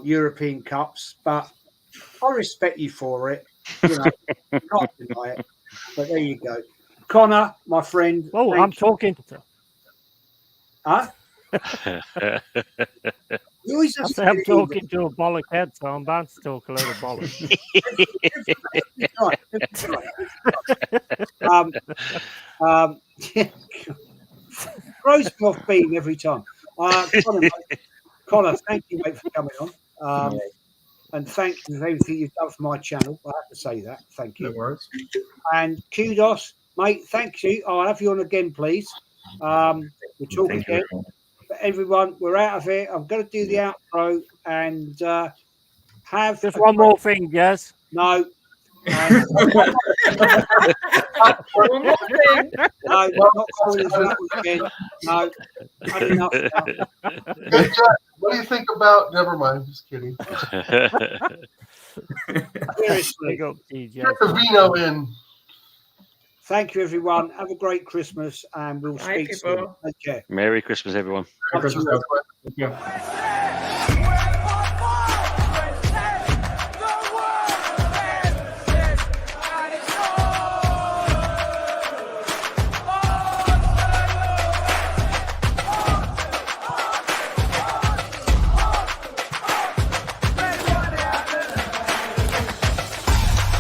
European Cups, but I respect you for it. You know, can't deny it. But there you go. Connor, my friend. Oh, I'm talking to. Huh? I'm talking to a bollock head, so I'm bound to talk a load of bollocks. Throws me off beam every time. Connor, thank you, mate, for coming on. And thank you for everything you've done for my channel. I have to say that. Thank you. No worries. And kudos, mate. Thank you. I'll have you on again, please. We'll talk again. But everyone, we're out of here. I'm going to do the outro and have just one more thing, yes. No. One more thing. No, not calling this out again. No. Had enough now. What do you think about? Never mind. Just kidding. Seriously. Big up, TJ. Get the vino in. Thank you, everyone. Have a great Christmas, and we'll Bye, speak soon. people. Take care. Merry Christmas, everyone. Merry Christmas, guys. Thank you.